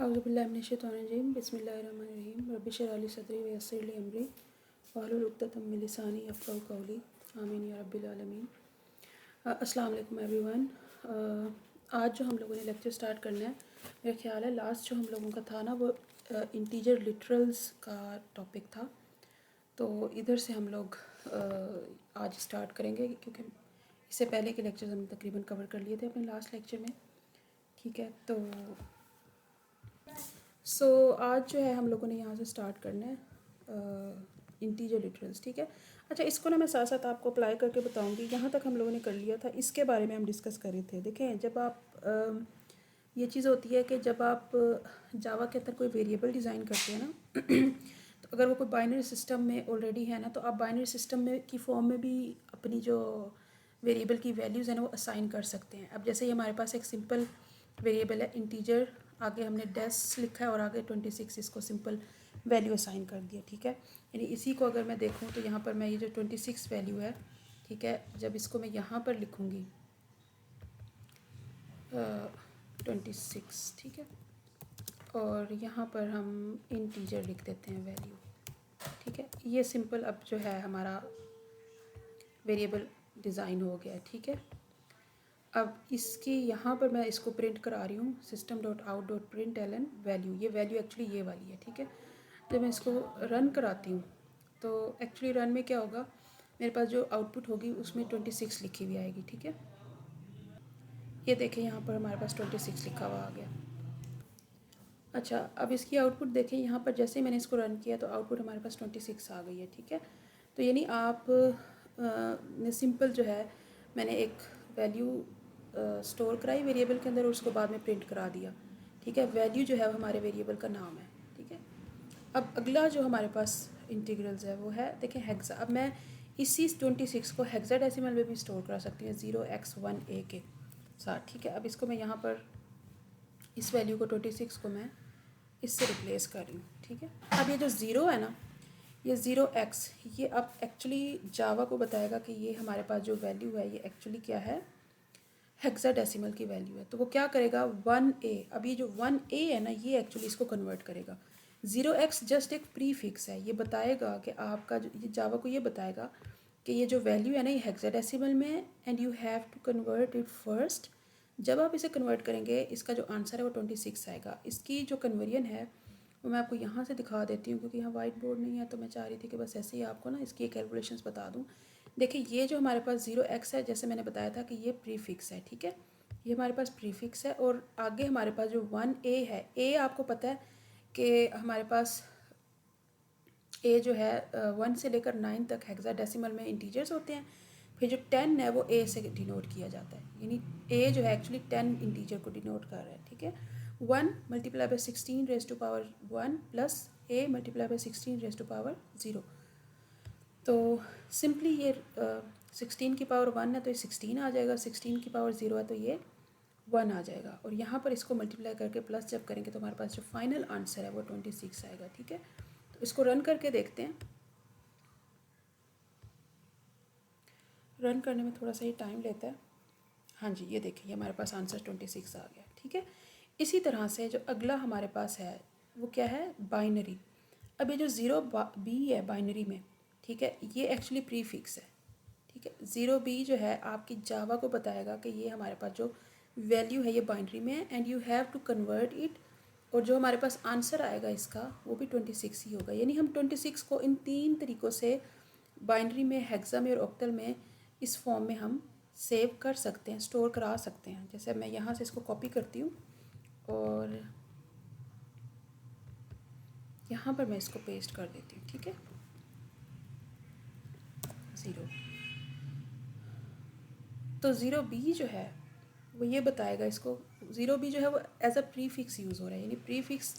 औज़ुबिल्लाहिमिनश्शैतानिर्रजीम बिस्मिल्लाहिर्रहमानिर्रहीम रब्बिश इश्रह ली सदरी व यस्सिर ली अमरी वाहलुल उक़दतम मिन लिसानी यफ़क़हू क़ौली आमीन या रब्बिल आलमीन। अस्सलाम वालेकुम एवरीवन। आज जो हम लोगों ने लेक्चर स्टार्ट करना है, मेरा ख़्याल है लास्ट जो हम लोगों का था ना वो इंटीजर लिटरल्स का टॉपिक था, तो इधर से हम लोग आज स्टार्ट करेंगे क्योंकि इससे पहले के लेक्चर्स हमने तकरीबन कवर कर लिए थे अपने लास्ट लेक्चर में। ठीक है, तो आज जो है हम लोगों ने यहाँ से स्टार्ट करना है इंटीजर लिटरल्स। ठीक है, अच्छा इसको ना मैं साथ साथ आपको अप्लाई करके बताऊँगी। यहाँ तक हम लोगों ने कर लिया था, इसके बारे में हम डिस्कस कर रहे थे। देखें, जब आप ये चीज़ होती है कि जब आप जावा के अंदर कोई वेरिएबल डिज़ाइन करते हैं ना तो अगर वो कोई बाइनरी सिस्टम में ऑलरेडी है ना, तो आप बाइनरी सिस्टम में की फॉर्म में भी अपनी जो वेरिएबल की वैल्यूज़ हैं ना वो असाइन कर सकते हैं। अब जैसे ही हमारे पास एक सिंपल वेरिएबल है इंटीजर, आगे हमने डेस लिखा है और आगे 26 इसको सिंपल वैल्यू असाइन कर दिया। ठीक है, यानी इसी को अगर मैं देखूँ तो यहाँ पर मैं ये जो 26 वैल्यू है, ठीक है, जब इसको मैं यहाँ पर लिखूँगी 26, ठीक है, और यहाँ पर हम इंटीजर लिख देते हैं वैल्यू। ठीक है, ये सिंपल अब जो है हमारा वेरिएबल डिज़ाइन हो गया है। ठीक है, अब इसकी यहाँ पर मैं इसको प्रिंट करा रही हूँ system.out.println वैल्यू। ये वैल्यू एक्चुअली ये वाली है। ठीक है, जब मैं इसको रन कराती हूँ तो एक्चुअली रन में क्या होगा, मेरे पास जो आउटपुट होगी उसमें 26 लिखी हुई आएगी। ठीक है, ये देखें यहाँ पर हमारे पास 26 लिखा हुआ आ गया। अच्छा, अब इसकी आउटपुट देखें, यहाँ पर जैसे ही मैंने इसको रन किया तो आउटपुट हमारे पास 26 आ गई है। ठीक है, तो यानी आप ने सिंपल जो है मैंने एक वैल्यू स्टोर कराई वेरिएबल के अंदर और उसको बाद में प्रिंट करा दिया। ठीक है, वैल्यू जो है हमारे वेरिएबल का नाम है। ठीक है, अब अगला जो हमारे पास इंटीग्रल्स है वो है, देखें, हेक्सा। अब मैं इसी 26 को हेक्साडेसिमल में भी स्टोर करा सकती हूँ 0x1a के साथ। ठीक है, अब इसको मैं यहाँ पर इस वैल्यू को 26 को मैं इससे रिप्लेस कर रही हूँ। ठीक है, अब ये जो ज़ीरो है ना, ये 0x, ये अब एक्चुअली जावा को बताएगा कि ये हमारे पास जो वैल्यू है ये एक्चुअली क्या है, हेक्साडेसिमल की वैल्यू है। तो वो क्या करेगा, 1a। अब ये जो 1a है ना, ये एक्चुअली इसको कन्वर्ट करेगा। 0x जस्ट एक प्रीफिक्स है, ये बताएगा कि आपका जो ये जावा को ये बताएगा कि ये जो वैल्यू है ना ये हेक्साडेसिमल में है and you have to convert it first. जब आप इसे कन्वर्ट करेंगे इसका जो आंसर है वो 26 आएगा। इसकी जो कन्वर्जन है वो मैं आपको यहाँ से दिखा देती हूँ क्योंकि यहाँ वाइट बोर्ड नहीं है, तो मैं चाह रही थी कि बस ऐसे ही आपको ना इसकी कैलकुलेशंस बता दूँ। देखिए, ये जो हमारे पास 0x है, जैसे मैंने बताया था कि ये प्रीफिक्स है। ठीक है, ये हमारे पास प्रीफिक्स है और आगे हमारे पास जो 1a है, a आपको पता है कि हमारे पास a जो है 1 से लेकर 9 तक हेक्साडेसिमल में इंटीजर्स होते हैं। फिर जो 10 है वो a से डिनोट किया जाता है, यानी a जो है एक्चुअली 10 इंटीजर को डिनोट कर रहा है। ठीक है, 1 multiply by 16 raise to power 1 plus a multiply by 16 raise to power 0। तो सिंपली ये 16 की पावर 1 है तो ये 16 आ जाएगा, 16 की पावर 0 है तो ये 1 आ जाएगा, और यहाँ पर इसको मल्टीप्लाई करके प्लस जब करेंगे तो हमारे पास जो फाइनल आंसर है वो 26 आएगा। ठीक है, तो इसको रन करके देखते हैं। रन करने में थोड़ा सा ही टाइम लेता है। हाँ जी, ये देखिए हमारे पास आंसर 26 आ गया। ठीक है, इसी तरह से जो अगला हमारे पास है वो क्या है, बाइनरी। अब ये जो 0b है बाइनरी में, ठीक है, ये एक्चुअली प्रीफिक्स है। ठीक है, 0b जो है आपकी जावा को बताएगा कि ये हमारे पास जो वैल्यू है ये बाइनरी में है and you have to convert it, और जो हमारे पास आंसर आएगा इसका वो भी 26 ही होगा। यानी हम 26 को इन 3 तरीक़ों से बाइनरी में, हेक्सा में और ऑक्टल में इस फॉर्म में हम सेव कर सकते हैं, स्टोर करा सकते हैं। जैसे मैं यहाँ से इसको कॉपी करती हूँ और यहाँ पर मैं इसको पेस्ट कर देती हूँ। ठीक है, 0, तो 0b जो है वो ये बताएगा इसको, 0b जो है वो एज अ प्रीफिक्स यूज़ हो रहा है, यानी प्रीफिक्स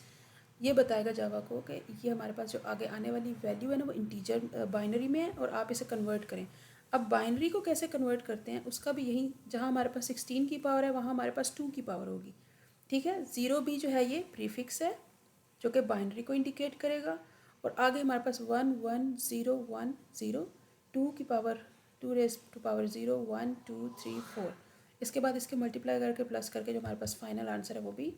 ये बताएगा जावा को कि ये हमारे पास जो आगे आने वाली वैल्यू है ना वो इंटीजर बाइनरी में है और आप इसे कन्वर्ट करें। अब बाइनरी को कैसे कन्वर्ट करते हैं उसका भी यही, जहाँ हमारे पास 16 की पावर है वहाँ हमारे पास 2 की पावर होगी। ठीक है, 0b जो है ये प्रीफिक्स है जो कि बाइनरी को इंडिकेट करेगा, और आगे हमारे पास 1 1 0 1 0, 2 की पावर 2 रेज टू पावर 0 1 2 3 4, इसके बाद इसके मल्टीप्लाई करके प्लस करके जो हमारे पास फाइनल आंसर है वो भी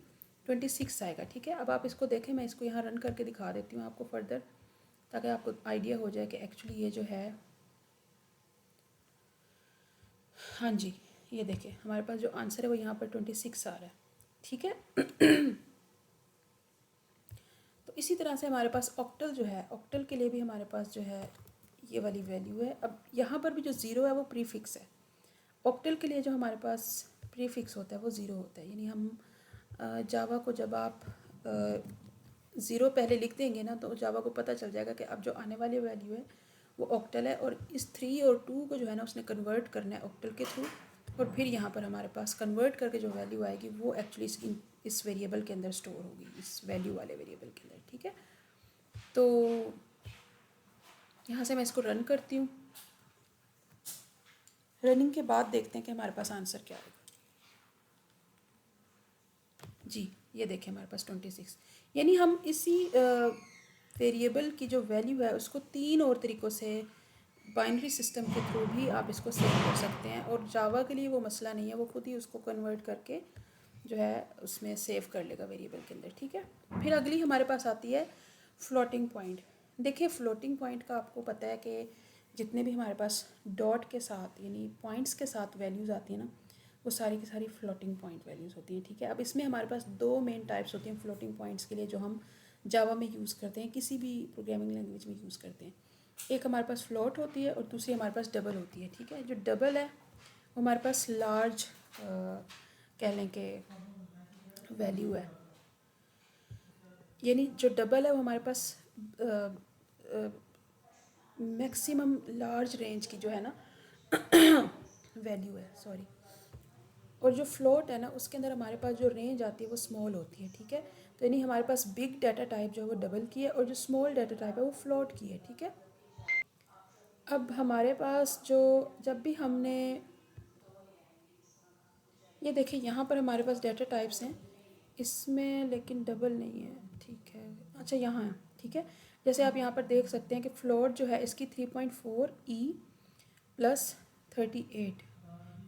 26 आएगा। ठीक है, अब आप इसको देखें, मैं इसको यहाँ रन करके दिखा देती हूँ आपको फर्दर, ताकि आपको आइडिया हो जाए कि एक्चुअली ये जो है, हाँ जी, ये देखें हमारे पास जो आंसर है वो यहाँ पर 26 आ रहा है। ठीक है, तो इसी तरह से हमारे पास ऑक्टल जो है, ऑक्टल के लिए भी हमारे पास जो है ये वाली वैल्यू है। अब यहाँ पर भी जो ज़ीरो है वो प्रीफिक्स है। ऑक्टल के लिए जो हमारे पास प्रीफिक्स होता है वो ज़ीरो होता है, यानी हम जावा को जब आप ज़ीरो पहले लिख देंगे ना, तो जावा को पता चल जाएगा कि अब जो आने वाली वैल्यू है वो ऑक्टल है, और इस 3 और 2 को जो है ना उसने कन्वर्ट करना है ऑक्टल के थ्रू, और फिर यहाँ पर हमारे पास कन्वर्ट करके जो वैल्यू आएगी वो एक्चुअली इस वेरिएबल के अंदर स्टोर होगी, इस वैल्यू वाले वेरिएबल के अंदर। ठीक है, तो यहाँ से मैं इसको रन करती हूँ। रनिंग के बाद देखते हैं कि हमारे पास आंसर क्या आएगा। जी, ये देखें हमारे पास 26, यानी हम इसी वेरिएबल की जो वैल्यू है उसको 3 और तरीक़ों से बाइनरी सिस्टम के थ्रू भी आप इसको सेव कर सकते हैं, और जावा के लिए वो मसला नहीं है, वो खुद ही उसको कन्वर्ट करके जो है उसमें सेव कर लेगा वेरिएबल के अंदर। ठीक है, फिर अगली हमारे पास आती है फ्लोटिंग पॉइंट। देखिए फ्लोटिंग पॉइंट का आपको पता है कि जितने भी हमारे पास डॉट के साथ यानी पॉइंट्स के साथ वैल्यूज़ आती हैं ना, वो सारी की सारी फ्लोटिंग पॉइंट वैल्यूज़ होती हैं। ठीक है, अब इसमें हमारे पास 2 मेन टाइप्स होती हैं फ्लोटिंग पॉइंट्स के लिए, जो हम जावा में यूज़ करते हैं, किसी भी प्रोग्रामिंग लैंग्वेज में यूज़ करते हैं। एक हमारे पास फ्लोट होती है और दूसरी हमारे पास डबल होती है। ठीक है, जो डबल है वो हमारे पास लार्ज कह लें कि वैल्यू है, यानी जो डबल है वो हमारे पास मैक्सिमम लार्ज रेंज की जो है ना वैल्यू है, सॉरी। और जो फ्लोट है ना उसके अंदर हमारे पास जो रेंज आती है वो स्मॉल होती है। ठीक है, तो यानी हमारे पास बिग डाटा टाइप जो है वो डबल की है और जो स्मॉल डाटा टाइप है वो फ्लोट की है। ठीक है, अब हमारे पास जो जब भी हमने ये देखिए यहाँ पर हमारे पास डाटा टाइप्स हैं इसमें, लेकिन डबल नहीं है। ठीक है, अच्छा यहाँ है। ठीक है, जैसे आप यहाँ पर देख सकते हैं कि फ्लोट जो है इसकी 3.4 ई प्लस 38,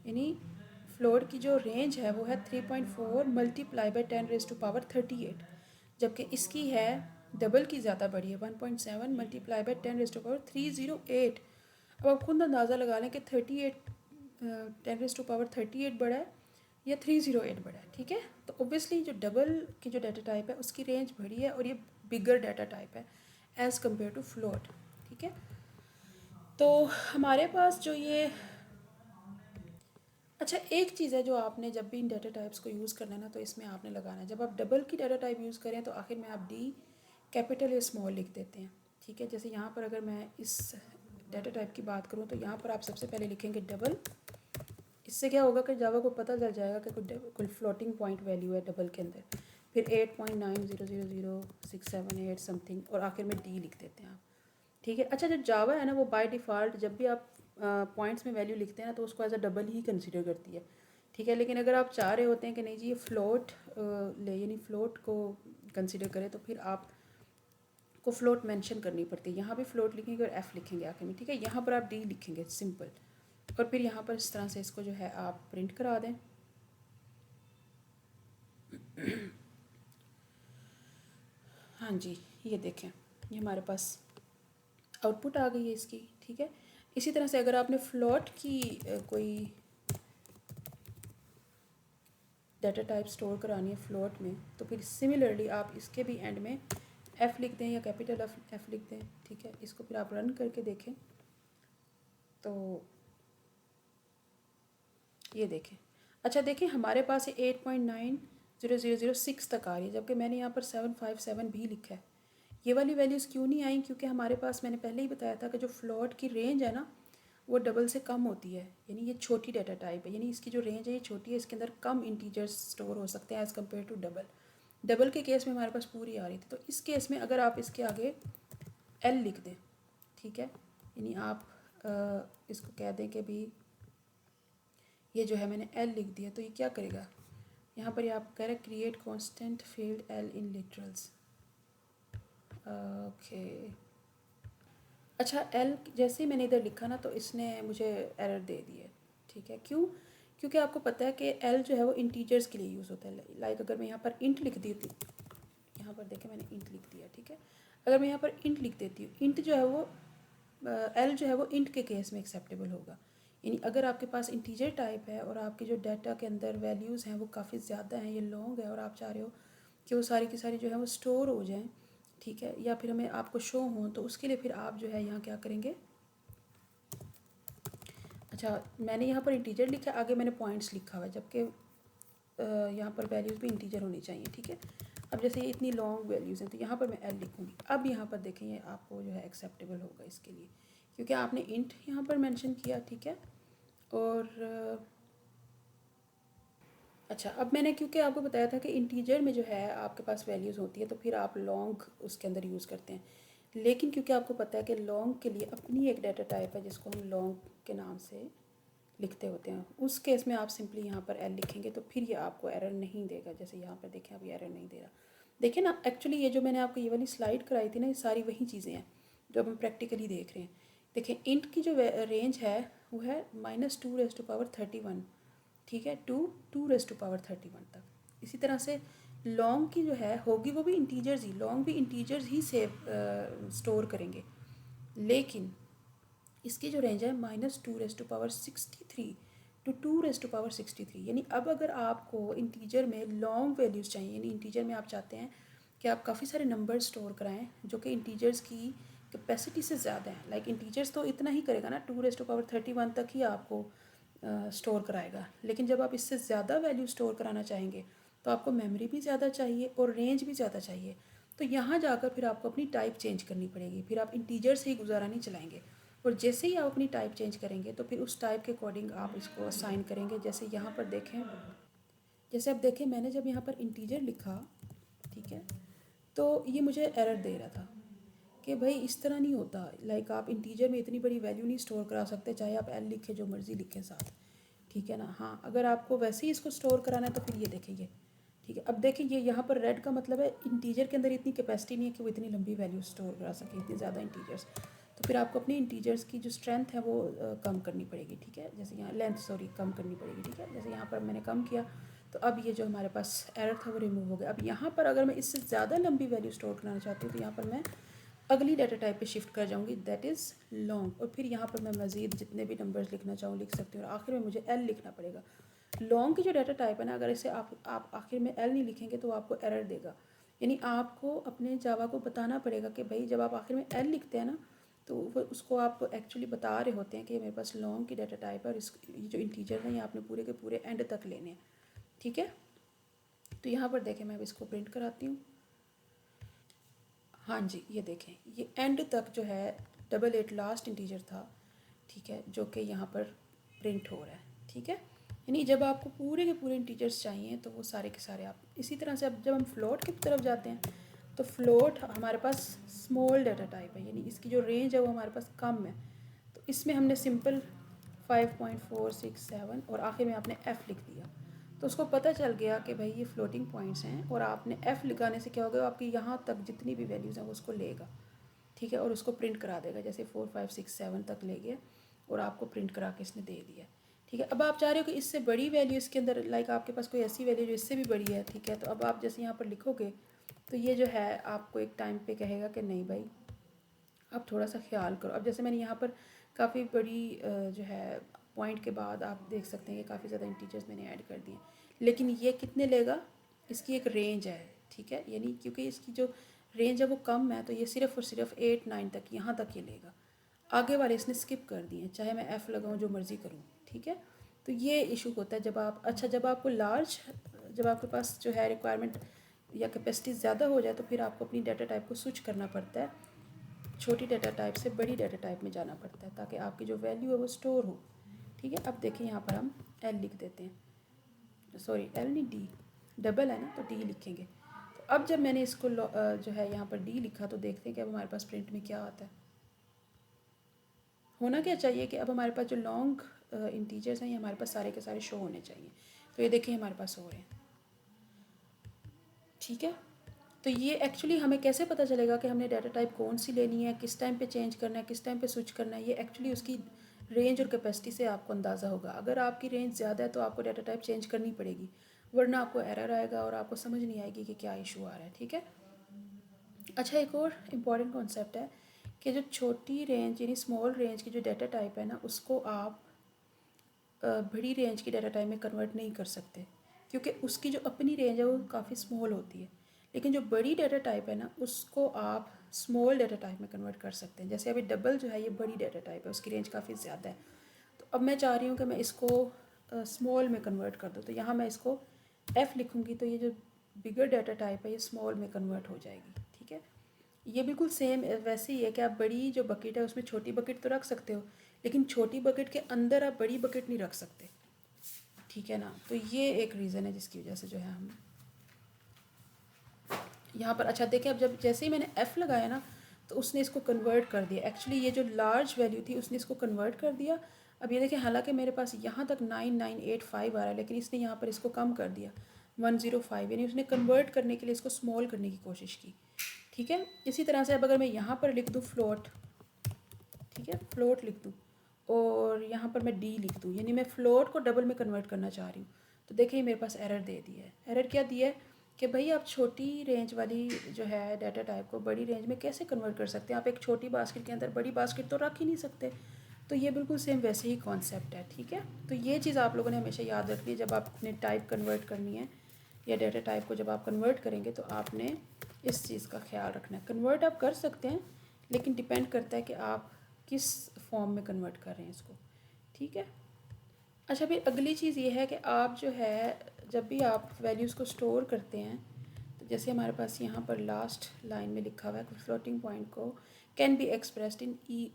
यानी फ्लोट की जो रेंज है वो है 3.4 मल्टीप्लाई बाई 10⁻38, जबकि इसकी है डबल की ज़्यादा बड़ी है 1.7 मल्टीप्लाई बाई 10⁻308। अब आप खुद अंदाज़ा लगा लें कि 38 10⁻38 बड़ा है या 308 बड़ा है। ठीक है, तो ओबियसली जो डबल की जो डाटा टाइप है उसकी रेंज बड़ी है और ये बिगर डाटा टाइप है एज़ कम्पेयर टू फ्लोट। ठीक है, तो हमारे पास जो ये अच्छा एक चीज़ है जो आपने जब भी इन डाटा टाइप्स को यूज़ करना है ना, तो इसमें आपने लगाना है, जब आप डबल की डाटा टाइप यूज़ करें तो आखिर में आप डी कैपिटल या स्मॉल लिख देते हैं। ठीक है, जैसे यहाँ पर अगर मैं इस डाटा टाइप की बात करूँ तो यहाँ पर आप सबसे पहले लिखेंगे डबल। इससे क्या होगा कि जावा को पता चल जाएगा कि कोई फ्लोटिंग पॉइंट वैल्यू है डबल के अंदर, फिर 8.90000678 समथिंग, और आखिर में डी लिख देते हैं आप। ठीक है, अच्छा जो जावा है ना वो बाय डिफ़ॉल्ट जब भी आप पॉइंट्स में वैल्यू लिखते हैं ना तो उसको एज अ डबल ही कंसिडर करती है। ठीक है, लेकिन अगर आप चाह रहे होते हैं कि नहीं जी ये फ्लोट ले यानी फ़्लोट को कंसिडर करें, तो फिर आप को फ़्लोट मेंशन करनी पड़ती है। यहाँ भी फ़्लोट लिखेंगे और एफ़ लिखेंगे आखिर में। ठीक है, यहाँ पर आप डी लिखेंगे सिंपल, और फिर यहाँ पर इस तरह से इसको जो है आप प्रिंट करा दें। हाँ जी, ये देखें ये हमारे पास आउटपुट आ गई है इसकी। ठीक है, इसी तरह से अगर आपने फ्लोट की कोई डाटा टाइप स्टोर करानी है फ्लोट में, तो फिर सिमिलरली आप इसके भी एंड में एफ़ लिख दें या कैपिटल एफ लिख दें। ठीक है, इसको फिर आप रन करके देखें तो ये देखें। अच्छा देखें हमारे पास ये 8.900006 तक आ रही है, जबकि मैंने यहाँ पर 757 भी लिखा है। ये वाली वैल्यूज़ क्यों नहीं आई? क्योंकि हमारे पास मैंने पहले ही बताया था कि जो फ्लोट की रेंज है ना वो डबल से कम होती है, यानी ये छोटी डाटा टाइप है, यानी इसकी जो रेंज है ये छोटी है, इसके अंदर कम इंटीजर्स स्टोर हो सकते हैं as compared to double. Double के केस में हमारे पास पूरी आ रही थी, तो इस केस में अगर आप इसके आगे एल लिख दें, ठीक है, यानी आप इसको कह दें कि भी ये जो है मैंने एल लिख दिया, तो ये क्या करेगा, यहाँ पर ये आप कह रहे क्रिएट कॉन्स्टेंट फील्ड एल इन लिटरल्स। ओके, अच्छा एल जैसे ही मैंने इधर लिखा ना तो इसने मुझे एरर दे दी है। ठीक है, क्यों? क्योंकि आपको पता है कि एल जो है वो इंटीजर्स के लिए यूज़ होता है। लाइक अगर मैं यहाँ पर इंट लिख देती हूँ, यहाँ पर देखें मैंने इंट लिख दिया, ठीक है। अगर मैं यहाँ पर इंट लिख देती हूँ, इंट जो है वो एल जो है वो इंट के केस में एक्सेप्टेबल होगा। यानी अगर आपके पास इंटीजर टाइप है और आपके जो डाटा के अंदर वैल्यूज़ हैं वो काफ़ी ज़्यादा हैं, ये लॉन्ग है, और आप चाह रहे हो कि वो सारी की सारी जो है वो स्टोर हो जाएं, ठीक है, या फिर हमें आपको शो हों, तो उसके लिए फिर आप जो है यहाँ क्या करेंगे। अच्छा, मैंने यहाँ पर इंटीजर लिखा, आगे मैंने पॉइंट्स लिखा हुआ है, जबकि यहाँ पर वैल्यूज़ भी इंटीजर होनी चाहिए, ठीक है। अब जैसे ये इतनी लॉन्ग वैल्यूज़ हैं तो यहाँ पर मैं एल लिखूँगी। अब यहाँ पर देखें ये आपको जो है एक्सेप्टेबल होगा इसके लिए, क्योंकि आपने इंट यहाँ पर मेंशन किया, ठीक है। और अच्छा, अब मैंने क्योंकि आपको बताया था कि इंटीजर में जो है आपके पास वैल्यूज़ होती है तो फिर आप लॉन्ग उसके अंदर यूज़ करते हैं, लेकिन क्योंकि आपको पता है कि लॉन्ग के लिए अपनी एक डाटा टाइप है जिसको हम लॉन्ग के नाम से लिखते होते हैं, उस केस में आप सिंपली यहाँ पर एल लिखेंगे तो फिर ये आपको एरर नहीं देगा। जैसे यहाँ पर देखें, अभी एरर नहीं दे रहा। देखिए ना, एक्चुअली ये जो मैंने आपको ये वाली स्लाइड कराई थी ना, ये सारी वही चीज़ें हैं जो हम प्रैक्टिकली देख रहे हैं। देखें, इंट की जो रेंज है वो है -2⁻31, ठीक है, टू 2⁻31 तक। इसी तरह से लॉन्ग की जो है होगी वो भी इंटीजर्स ही, लॉन्ग भी इंटीजर्स ही सेव स्टोर करेंगे, लेकिन इसकी जो रेंज है -2⁻63 टू 2⁻63। यानी अब अगर आपको इंटीजर में लॉन्ग वैल्यूज़ चाहिए, यानी इंटीजर में आप चाहते हैं कि आप काफ़ी सारे नंबर स्टोर कराएं जो कि इंटीजर्स की कैपेसिटी से ज़्यादा है। लाइक इंटीजर्स तो इतना ही करेगा ना, 2⁻31 तक ही आपको स्टोर कराएगा, लेकिन जब आप इससे ज़्यादा वैल्यू स्टोर कराना चाहेंगे तो आपको मेमोरी भी ज़्यादा चाहिए और रेंज भी ज़्यादा चाहिए। तो यहाँ जाकर फिर आपको अपनी टाइप चेंज करनी पड़ेगी, फिर आप इंटीजर से ही गुजारा नहीं चलाएंगे। और जैसे ही आप अपनी टाइप चेंज करेंगे तो फिर उस टाइप के अकॉर्डिंग आप इसको असाइन करेंगे। जैसे यहाँ पर देखें, जैसे अब देखें मैंने जब यहाँ पर इंटीजर लिखा, ठीक है, तो ये मुझे एरर दे रहा था कि भाई इस तरह नहीं होता। लाइक आप इंटीजर में इतनी बड़ी वैल्यू नहीं स्टोर करा सकते, चाहे आप एल लिखें जो मर्ज़ी लिखें साथ, ठीक है ना। हाँ, अगर आपको वैसे ही इसको स्टोर कराना है तो फिर ये देखेंगे, ठीक है। अब देखिए ये यहाँ पर रेड का मतलब है इंटीजर के अंदर इतनी कैपेसिटी नहीं है कि वो इतनी लंबी वैल्यू स्टोर करा सके, इतनी ज़्यादा इंटीजर्स। तो फिर आपको अपनी इंटीजर्स की जो स्ट्रेंथ है वो कम करनी पड़ेगी, ठीक है। जैसे यहाँ लेंथ, सॉरी, कम करनी पड़ेगी, ठीक है। जैसे यहाँ पर मैंने कम किया तो अब ये जो हमारे पास एरर था वो रिमूव हो गया। अब यहाँ पर अगर मैं इससे ज़्यादा लंबी वैल्यू स्टोर करना चाहती हूँ तो यहाँ पर मैं अगली डाटा टाइप पे शिफ्ट कर जाऊँगी, दैट इज़ लॉन्ग। और फिर यहाँ पर मैं मज़ीद जितने भी नंबर्स लिखना चाहूँ लिख सकती हूँ, और आखिर में मुझे एल लिखना पड़ेगा। लॉन्ग की जो डाटा टाइप है ना, अगर इसे आप आखिर में एल नहीं लिखेंगे तो आपको एरर देगा। यानी आपको अपने जावा को बताना पड़ेगा कि भाई जब आप आखिर में एल लिखते हैं ना, तो वो उसको आप एक्चुअली बता रहे होते हैं कि मेरे पास लॉन्ग की डाटा टाइप है और इस ये जो इंटीजर है ये आपने पूरे के पूरे एंड तक लेने हैं, ठीक है। तो यहाँ पर देखें, मैं अब इसको प्रिंट कराती हूँ। हाँ जी, ये देखें, ये एंड तक जो है 88 लास्ट इंटीजर था, ठीक है, जो कि यहाँ पर प्रिंट हो रहा है, ठीक है। यानी जब आपको पूरे के पूरे इंटीजर्स चाहिए तो वो सारे के सारे आप इसी तरह से। अब जब हम फ्लोट की तरफ जाते हैं तो फ्लोट हमारे पास स्मॉल डाटा टाइप है, यानी इसकी जो रेंज है वो हमारे पास कम है। तो इसमें हमने सिंपल 5.467 और आखिर में आपने एफ़ लिख दिया, तो उसको पता चल गया कि भाई ये फ्लोटिंग पॉइंट्स हैं, और आपने एफ़ लिखाने से क्या होगा, आपकी यहाँ तक जितनी भी वैल्यूज़ हैं वो उसको लेगा, ठीक है, और उसको प्रिंट करा देगा। जैसे 4, 5, 6, 7 तक ले गया और आपको प्रिंट करा के इसने दे दिया, ठीक है। अब आप चाह रहे हो कि इससे बड़ी वैल्यू इसके अंदर, लाइक आपके पास कोई ऐसी वैल्यू जो इससे भी बड़ी है, ठीक है, तो अब आप जैसे यहाँ पर लिखोगे तो ये जो है आपको एक टाइम पे कहेगा कि नहीं भाई अब थोड़ा सा ख्याल करो। अब जैसे मैंने यहाँ पर काफ़ी बड़ी जो है पॉइंट के बाद आप देख सकते हैं कि काफ़ी ज़्यादा इंटीजर्स मैंने ऐड कर दिए, लेकिन ये कितने लेगा, इसकी एक रेंज है, ठीक है। यानी क्योंकि इसकी जो रेंज है वो कम है तो ये सिर्फ़ और सिर्फ 8, 9 तक, यहाँ तक ये लेगा। आगे वाले इसने स्किप कर दिए, चाहे मैं एफ़ लगाऊँ जो मर्ज़ी करूँ, ठीक है। तो ये इशू होता है जब आप, अच्छा जब आपको लार्ज, जब आपके पास जो है रिक्वायरमेंट या कैपेसिटी ज़्यादा हो जाए तो फिर आपको अपनी डाटा टाइप को स्विच करना पड़ता है, छोटी डाटा टाइप से बड़ी डाटा टाइप में जाना पड़ता है ताकि आपकी जो वैल्यू है वो स्टोर हो, ठीक है। अब देखिए यहाँ पर हम एल लिख देते हैं, सॉरी एल नहीं, डी, डबल है ना तो डी लिखेंगे। तो अब जब मैंने इसको जो है यहाँ पर डी लिखा तो देखते हैं कि अब हमारे पास प्रिंट में क्या आता है। होना क्या चाहिए कि अब हमारे पास जो लॉन्ग इंटीजर्स हैं ये हमारे पास सारे के सारे शो होने चाहिए। तो ये देखिए हमारे पास हो रहे हैं, ठीक है। तो ये एक्चुअली हमें कैसे पता चलेगा कि हमने डाटा टाइप कौन सी लेनी है, किस टाइम पे चेंज करना है, किस टाइम पे स्विच करना है, ये एक्चुअली उसकी रेंज और कैपेसिटी से आपको अंदाज़ा होगा। अगर आपकी रेंज ज़्यादा है तो आपको डाटा टाइप चेंज करनी पड़ेगी, वरना आपको एरर आएगा और आपको समझ नहीं आएगी कि क्या इशू आ रहा है। ठीक है। अच्छा, एक और इम्पॉर्टेंट कॉन्सेप्ट है कि जो छोटी रेंज यानी स्मॉल रेंज की जो डाटा टाइप है ना, उसको आप बड़ी रेंज की डाटा टाइप में कन्वर्ट नहीं कर सकते, क्योंकि उसकी जो अपनी रेंज है वो काफ़ी स्मॉल होती है। लेकिन जो बड़ी डाटा टाइप है ना, उसको आप स्मॉल डाटा टाइप में कन्वर्ट कर सकते हैं। जैसे अभी डबल जो है ये बड़ी डाटा टाइप है, उसकी रेंज काफ़ी ज़्यादा है। तो अब मैं चाह रही हूँ कि मैं इसको स्मॉल में कन्वर्ट कर दूँ, तो यहाँ मैं इसको F लिखूँगी, तो ये जो बिगर डाटा टाइप है ये स्मॉल में कन्वर्ट हो जाएगी। ठीक है। ये बिल्कुल सेम वैसे ही है कि आप बड़ी जो बकेट है उसमें छोटी बकेट तो रख सकते हो, लेकिन छोटी बकेट के अंदर आप बड़ी बकेट नहीं रख सकते। ठीक है ना। तो ये एक रीज़न है जिसकी वजह से जो है हम यहाँ पर, अच्छा देखें, अब जब जैसे ही मैंने F लगाया ना तो उसने इसको कन्वर्ट कर दिया। एक्चुअली ये जो लार्ज वैल्यू थी उसने इसको कन्वर्ट कर दिया। अब ये देखें, हालांकि मेरे पास यहाँ तक 9985 आ रहा है, लेकिन इसने यहाँ पर इसको कम कर दिया 105, यानी उसने कन्वर्ट करने के लिए इसको स्मॉल करने की कोशिश की। ठीक है। इसी तरह से अब अगर मैं यहाँ पर लिख दूँ फ्लोट, ठीक है, फ्लोट लिख दूँ और यहाँ पर मैं D लिख दूँ, यानी मैं फ़्लोट को डबल में कन्वर्ट करना चाह रही हूँ, तो देखिए मेरे पास एरर दे दिया है। एरर क्या दिया है कि भाई आप छोटी रेंज वाली जो है डाटा टाइप को बड़ी रेंज में कैसे कन्वर्ट कर सकते हैं, आप एक छोटी बास्केट के अंदर बड़ी बास्केट तो रख ही नहीं सकते। तो ये बिल्कुल सेम वैसे ही कॉन्सेप्ट है। ठीक है। तो ये चीज़ आप लोगों ने हमेशा याद रखनी है, जब आप अपने टाइप कन्वर्ट करनी है या डाटा टाइप को जब आप कन्वर्ट करेंगे तो आपने इस चीज़ का ख्याल रखना है। कन्वर्ट आप कर सकते हैं, लेकिन डिपेंड करता है कि आप किस फॉर्म में कन्वर्ट कर रहे हैं इसको। ठीक है। अच्छा, फिर अगली चीज़ ये है कि आप जो है जब भी आप वैल्यूज़ को स्टोर करते हैं, तो जैसे हमारे पास यहाँ पर लास्ट लाइन में लिखा हुआ है कि फ्लोटिंग पॉइंट को can be expressed in e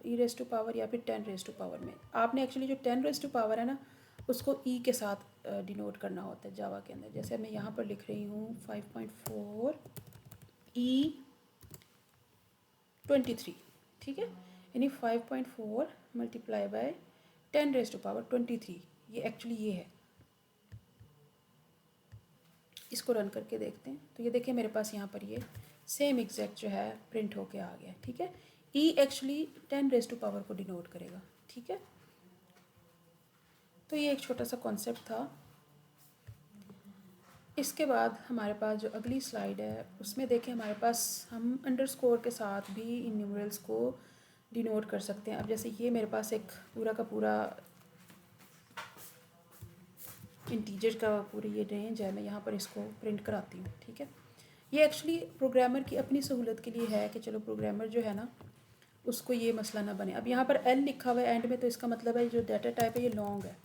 raise to power या फिर 10 रेस टू पावर में। आपने एक्चुअली जो 10 रेस टू पावर है ना, उसको ई के साथ डिनोट करना होता है जावा के अंदर। जैसे मैं यहाँ पर लिख रही हूँ 5.4 E23। ठीक है। यानी 5.4 multiply by 10 raise to power 23, ये एक्चुअली ये है। इसको रन करके देखते हैं तो ये देखिए मेरे पास यहाँ पर ये सेम एग्जैक्ट जो है प्रिंट होके आ गया। ठीक है। ई एक्चुअली 10 रेस टू पावर को डिनोट करेगा। ठीक है। तो ये एक छोटा सा कॉन्सेप्ट था। इसके बाद हमारे पास जो अगली स्लाइड है उसमें देखें, हमारे पास हम अंडरस्कोर के साथ भी इन न्यूमरल्स को डिनोट कर सकते हैं। अब जैसे ये मेरे पास एक पूरा का पूरा इंटीजर का पूरी ये रेंज है, मैं यहाँ पर इसको प्रिंट कराती हूँ। ठीक है। ये एक्चुअली प्रोग्रामर की अपनी सहूलत के लिए है कि चलो प्रोग्रामर जो है ना उसको ये मसला ना बने। अब यहाँ पर एल लिखा हुआ है एंड में, तो इसका मतलब है जो डाटा टाइप है ये लॉन्ग है।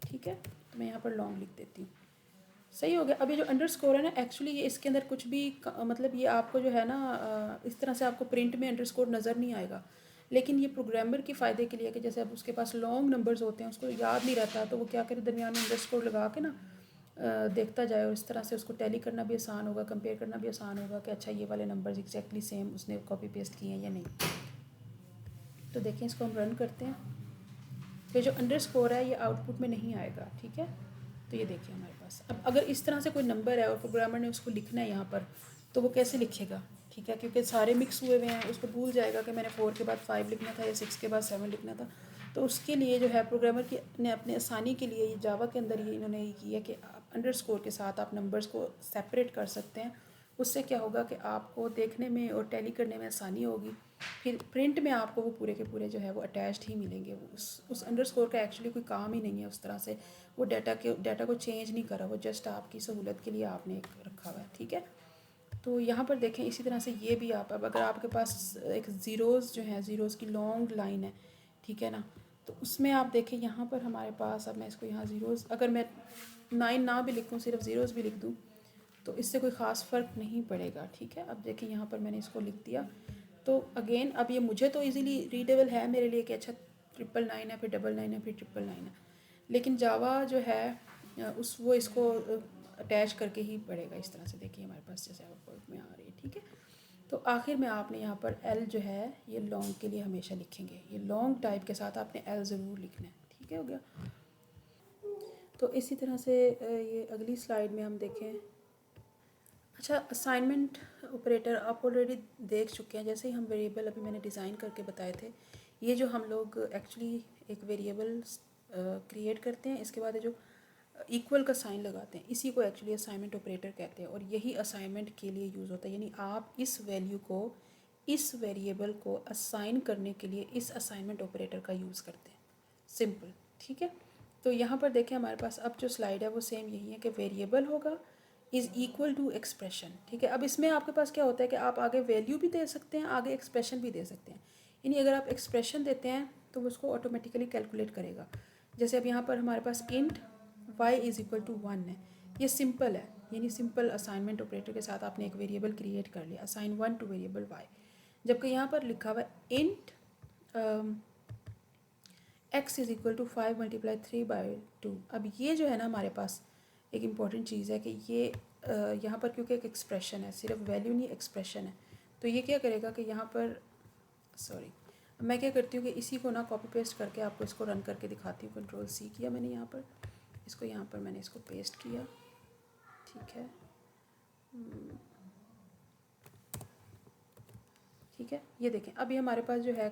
ठीक है। तो मैं यहाँ पर लॉन्ग लिख देती हूँ। सही हो गया। अब ये जो अंडरस्कोर है ना, एक्चुअली ये इसके अंदर कुछ भी मतलब ये आपको जो है ना इस तरह से आपको प्रिंट में अंडरस्कोर नज़र नहीं आएगा, लेकिन ये प्रोग्रामर के फ़ायदे के लिए कि जैसे अब उसके पास लॉन्ग नंबर्स होते हैं, उसको याद नहीं रहता, तो वो क्या करे, दरमियान में अंडरस्कोर लगा के ना देखता जाए, और इस तरह से उसको टैली करना भी आसान होगा, कंपेयर करना भी आसान होगा कि अच्छा ये वाले नंबर्स एग्जैक्टली सेम उसने कॉपी पेस्ट किए हैं या नहीं। तो देखें, इसको हम रन करते हैं तो जो अंडरस्कोर है ये आउटपुट में नहीं आएगा। ठीक है। तो ये देखिए हमारे पास अब अगर इस तरह से कोई नंबर है और प्रोग्रामर ने उसको लिखना है यहाँ पर, तो वो कैसे लिखेगा। ठीक है। क्योंकि सारे मिक्स हुए हुए हैं, उसको भूल जाएगा कि मैंने 4 के बाद 5 लिखना था या 6 के बाद 7 लिखना था। तो उसके लिए जो है प्रोग्रामर की ने अपने आसानी के लिए ये जावा के अंदर ये इन्होंने ये किया कि आप अंडरस्कोर के साथ आप नंबर्स को सेपरेट कर सकते हैं। उससे क्या होगा कि आपको देखने में और टैली करने में आसानी होगी। फिर प्रिंट में आपको वो पूरे के पूरे जो है वो अटैच्ड ही मिलेंगे। उस अंडरस्कोर का एक्चुअली कोई काम ही नहीं है उस तरह से, वो डाटा को चेंज नहीं करा, वो जस्ट आपकी सहूलत के लिए आपने एक रखा हुआ है। ठीक है। तो यहाँ पर देखें इसी तरह से ये भी आप, अब अगर आपके पास एक ज़ीरोज़ जो है, ज़ीरोज़ की लॉन्ग लाइन है, ठीक है ना, तो उसमें आप देखें यहाँ पर हमारे पास, अब मैं इसको यहाँ ज़ीरोज़ अगर मैं 9 ना भी लिखूँ, सिर्फ ज़ीरोज़ भी लिख दूँ तो इससे कोई ख़ास फ़र्क नहीं पड़ेगा। ठीक है। अब देखिए यहाँ पर मैंने इसको लिख दिया, तो अगेन अब ये मुझे तो इजीली रीडेबल है मेरे लिए कि अच्छा 999 है, फिर 999 है, फिर 999 है, लेकिन जावा जो है उस वो इसको अटैच करके ही पड़ेगा इस तरह से। देखिए हमारे पास जैसे आउटपुट में आ रही है। ठीक है। तो आखिर में आपने यहाँ पर एल जो है ये लॉन्ग के लिए हमेशा लिखेंगे, ये लॉन्ग टाइप के साथ आपने एल ज़रूर लिखना है। ठीक है, हो गया। तो इसी तरह से ये अगली स्लाइड में हम देखें। अच्छा, असाइनमेंट ऑपरेटर आप ऑलरेडी देख चुके हैं। जैसे ही हम वेरिएबल अभी मैंने डिज़ाइन करके बताए थे ये जो हम लोग एक्चुअली एक वेरिएबल क्रिएट करते हैं, इसके बाद जो इक्वल का साइन लगाते हैं, इसी को एक्चुअली असाइनमेंट ऑपरेटर कहते हैं, और यही असाइनमेंट के लिए यूज़ होता है। यानी आप इस वैल्यू को इस वेरिएबल को असाइन करने के लिए इस असाइनमेंट ऑपरेटर का यूज़ करते हैं, सिंपल। ठीक है, तो यहाँ पर देखें हमारे पास अब जो स्लाइड है वो सेम यही है कि वेरिएबल होगा इज़ इक्वल टू एक्सप्रेशन। ठीक है, अब इसमें आपके पास क्या होता है कि आप आगे वैल्यू भी दे सकते हैं, आगे एक्सप्रेशन भी दे सकते हैं। यानी अगर आप एक्सप्रेशन देते हैं तो उसको ऑटोमेटिकली कैलकुलेट करेगा। जैसे अब यहाँ पर हमारे पास इंट y इज़ इक्वल टू 1 है, ये सिंपल है। यानी सिंपल असाइनमेंट ऑपरेटर के साथ आपने एक वेरिएबल क्रिएट कर लिया, असाइन 1 टू वेरिएबल y। जबकि यहाँ पर लिखा हुआ है int x is equal to 5 multiply 3/2। अब ये जो है ना हमारे पास एक इम्पॉर्टेंट चीज़ है कि ये यहाँ पर क्योंकि एक एक्सप्रेशन है, सिर्फ वैल्यू नहीं एक्सप्रेशन है, तो ये क्या करेगा कि यहाँ पर सॉरी मैं क्या करती हूँ कि इसी को ना कॉपी पेस्ट करके आपको इसको रन करके दिखाती हूँ। Ctrl+C किया मैंने, यहाँ पर इसको यहाँ पर मैंने इसको पेस्ट किया। ठीक है, ठीक है, ये देखें अभी हमारे पास जो है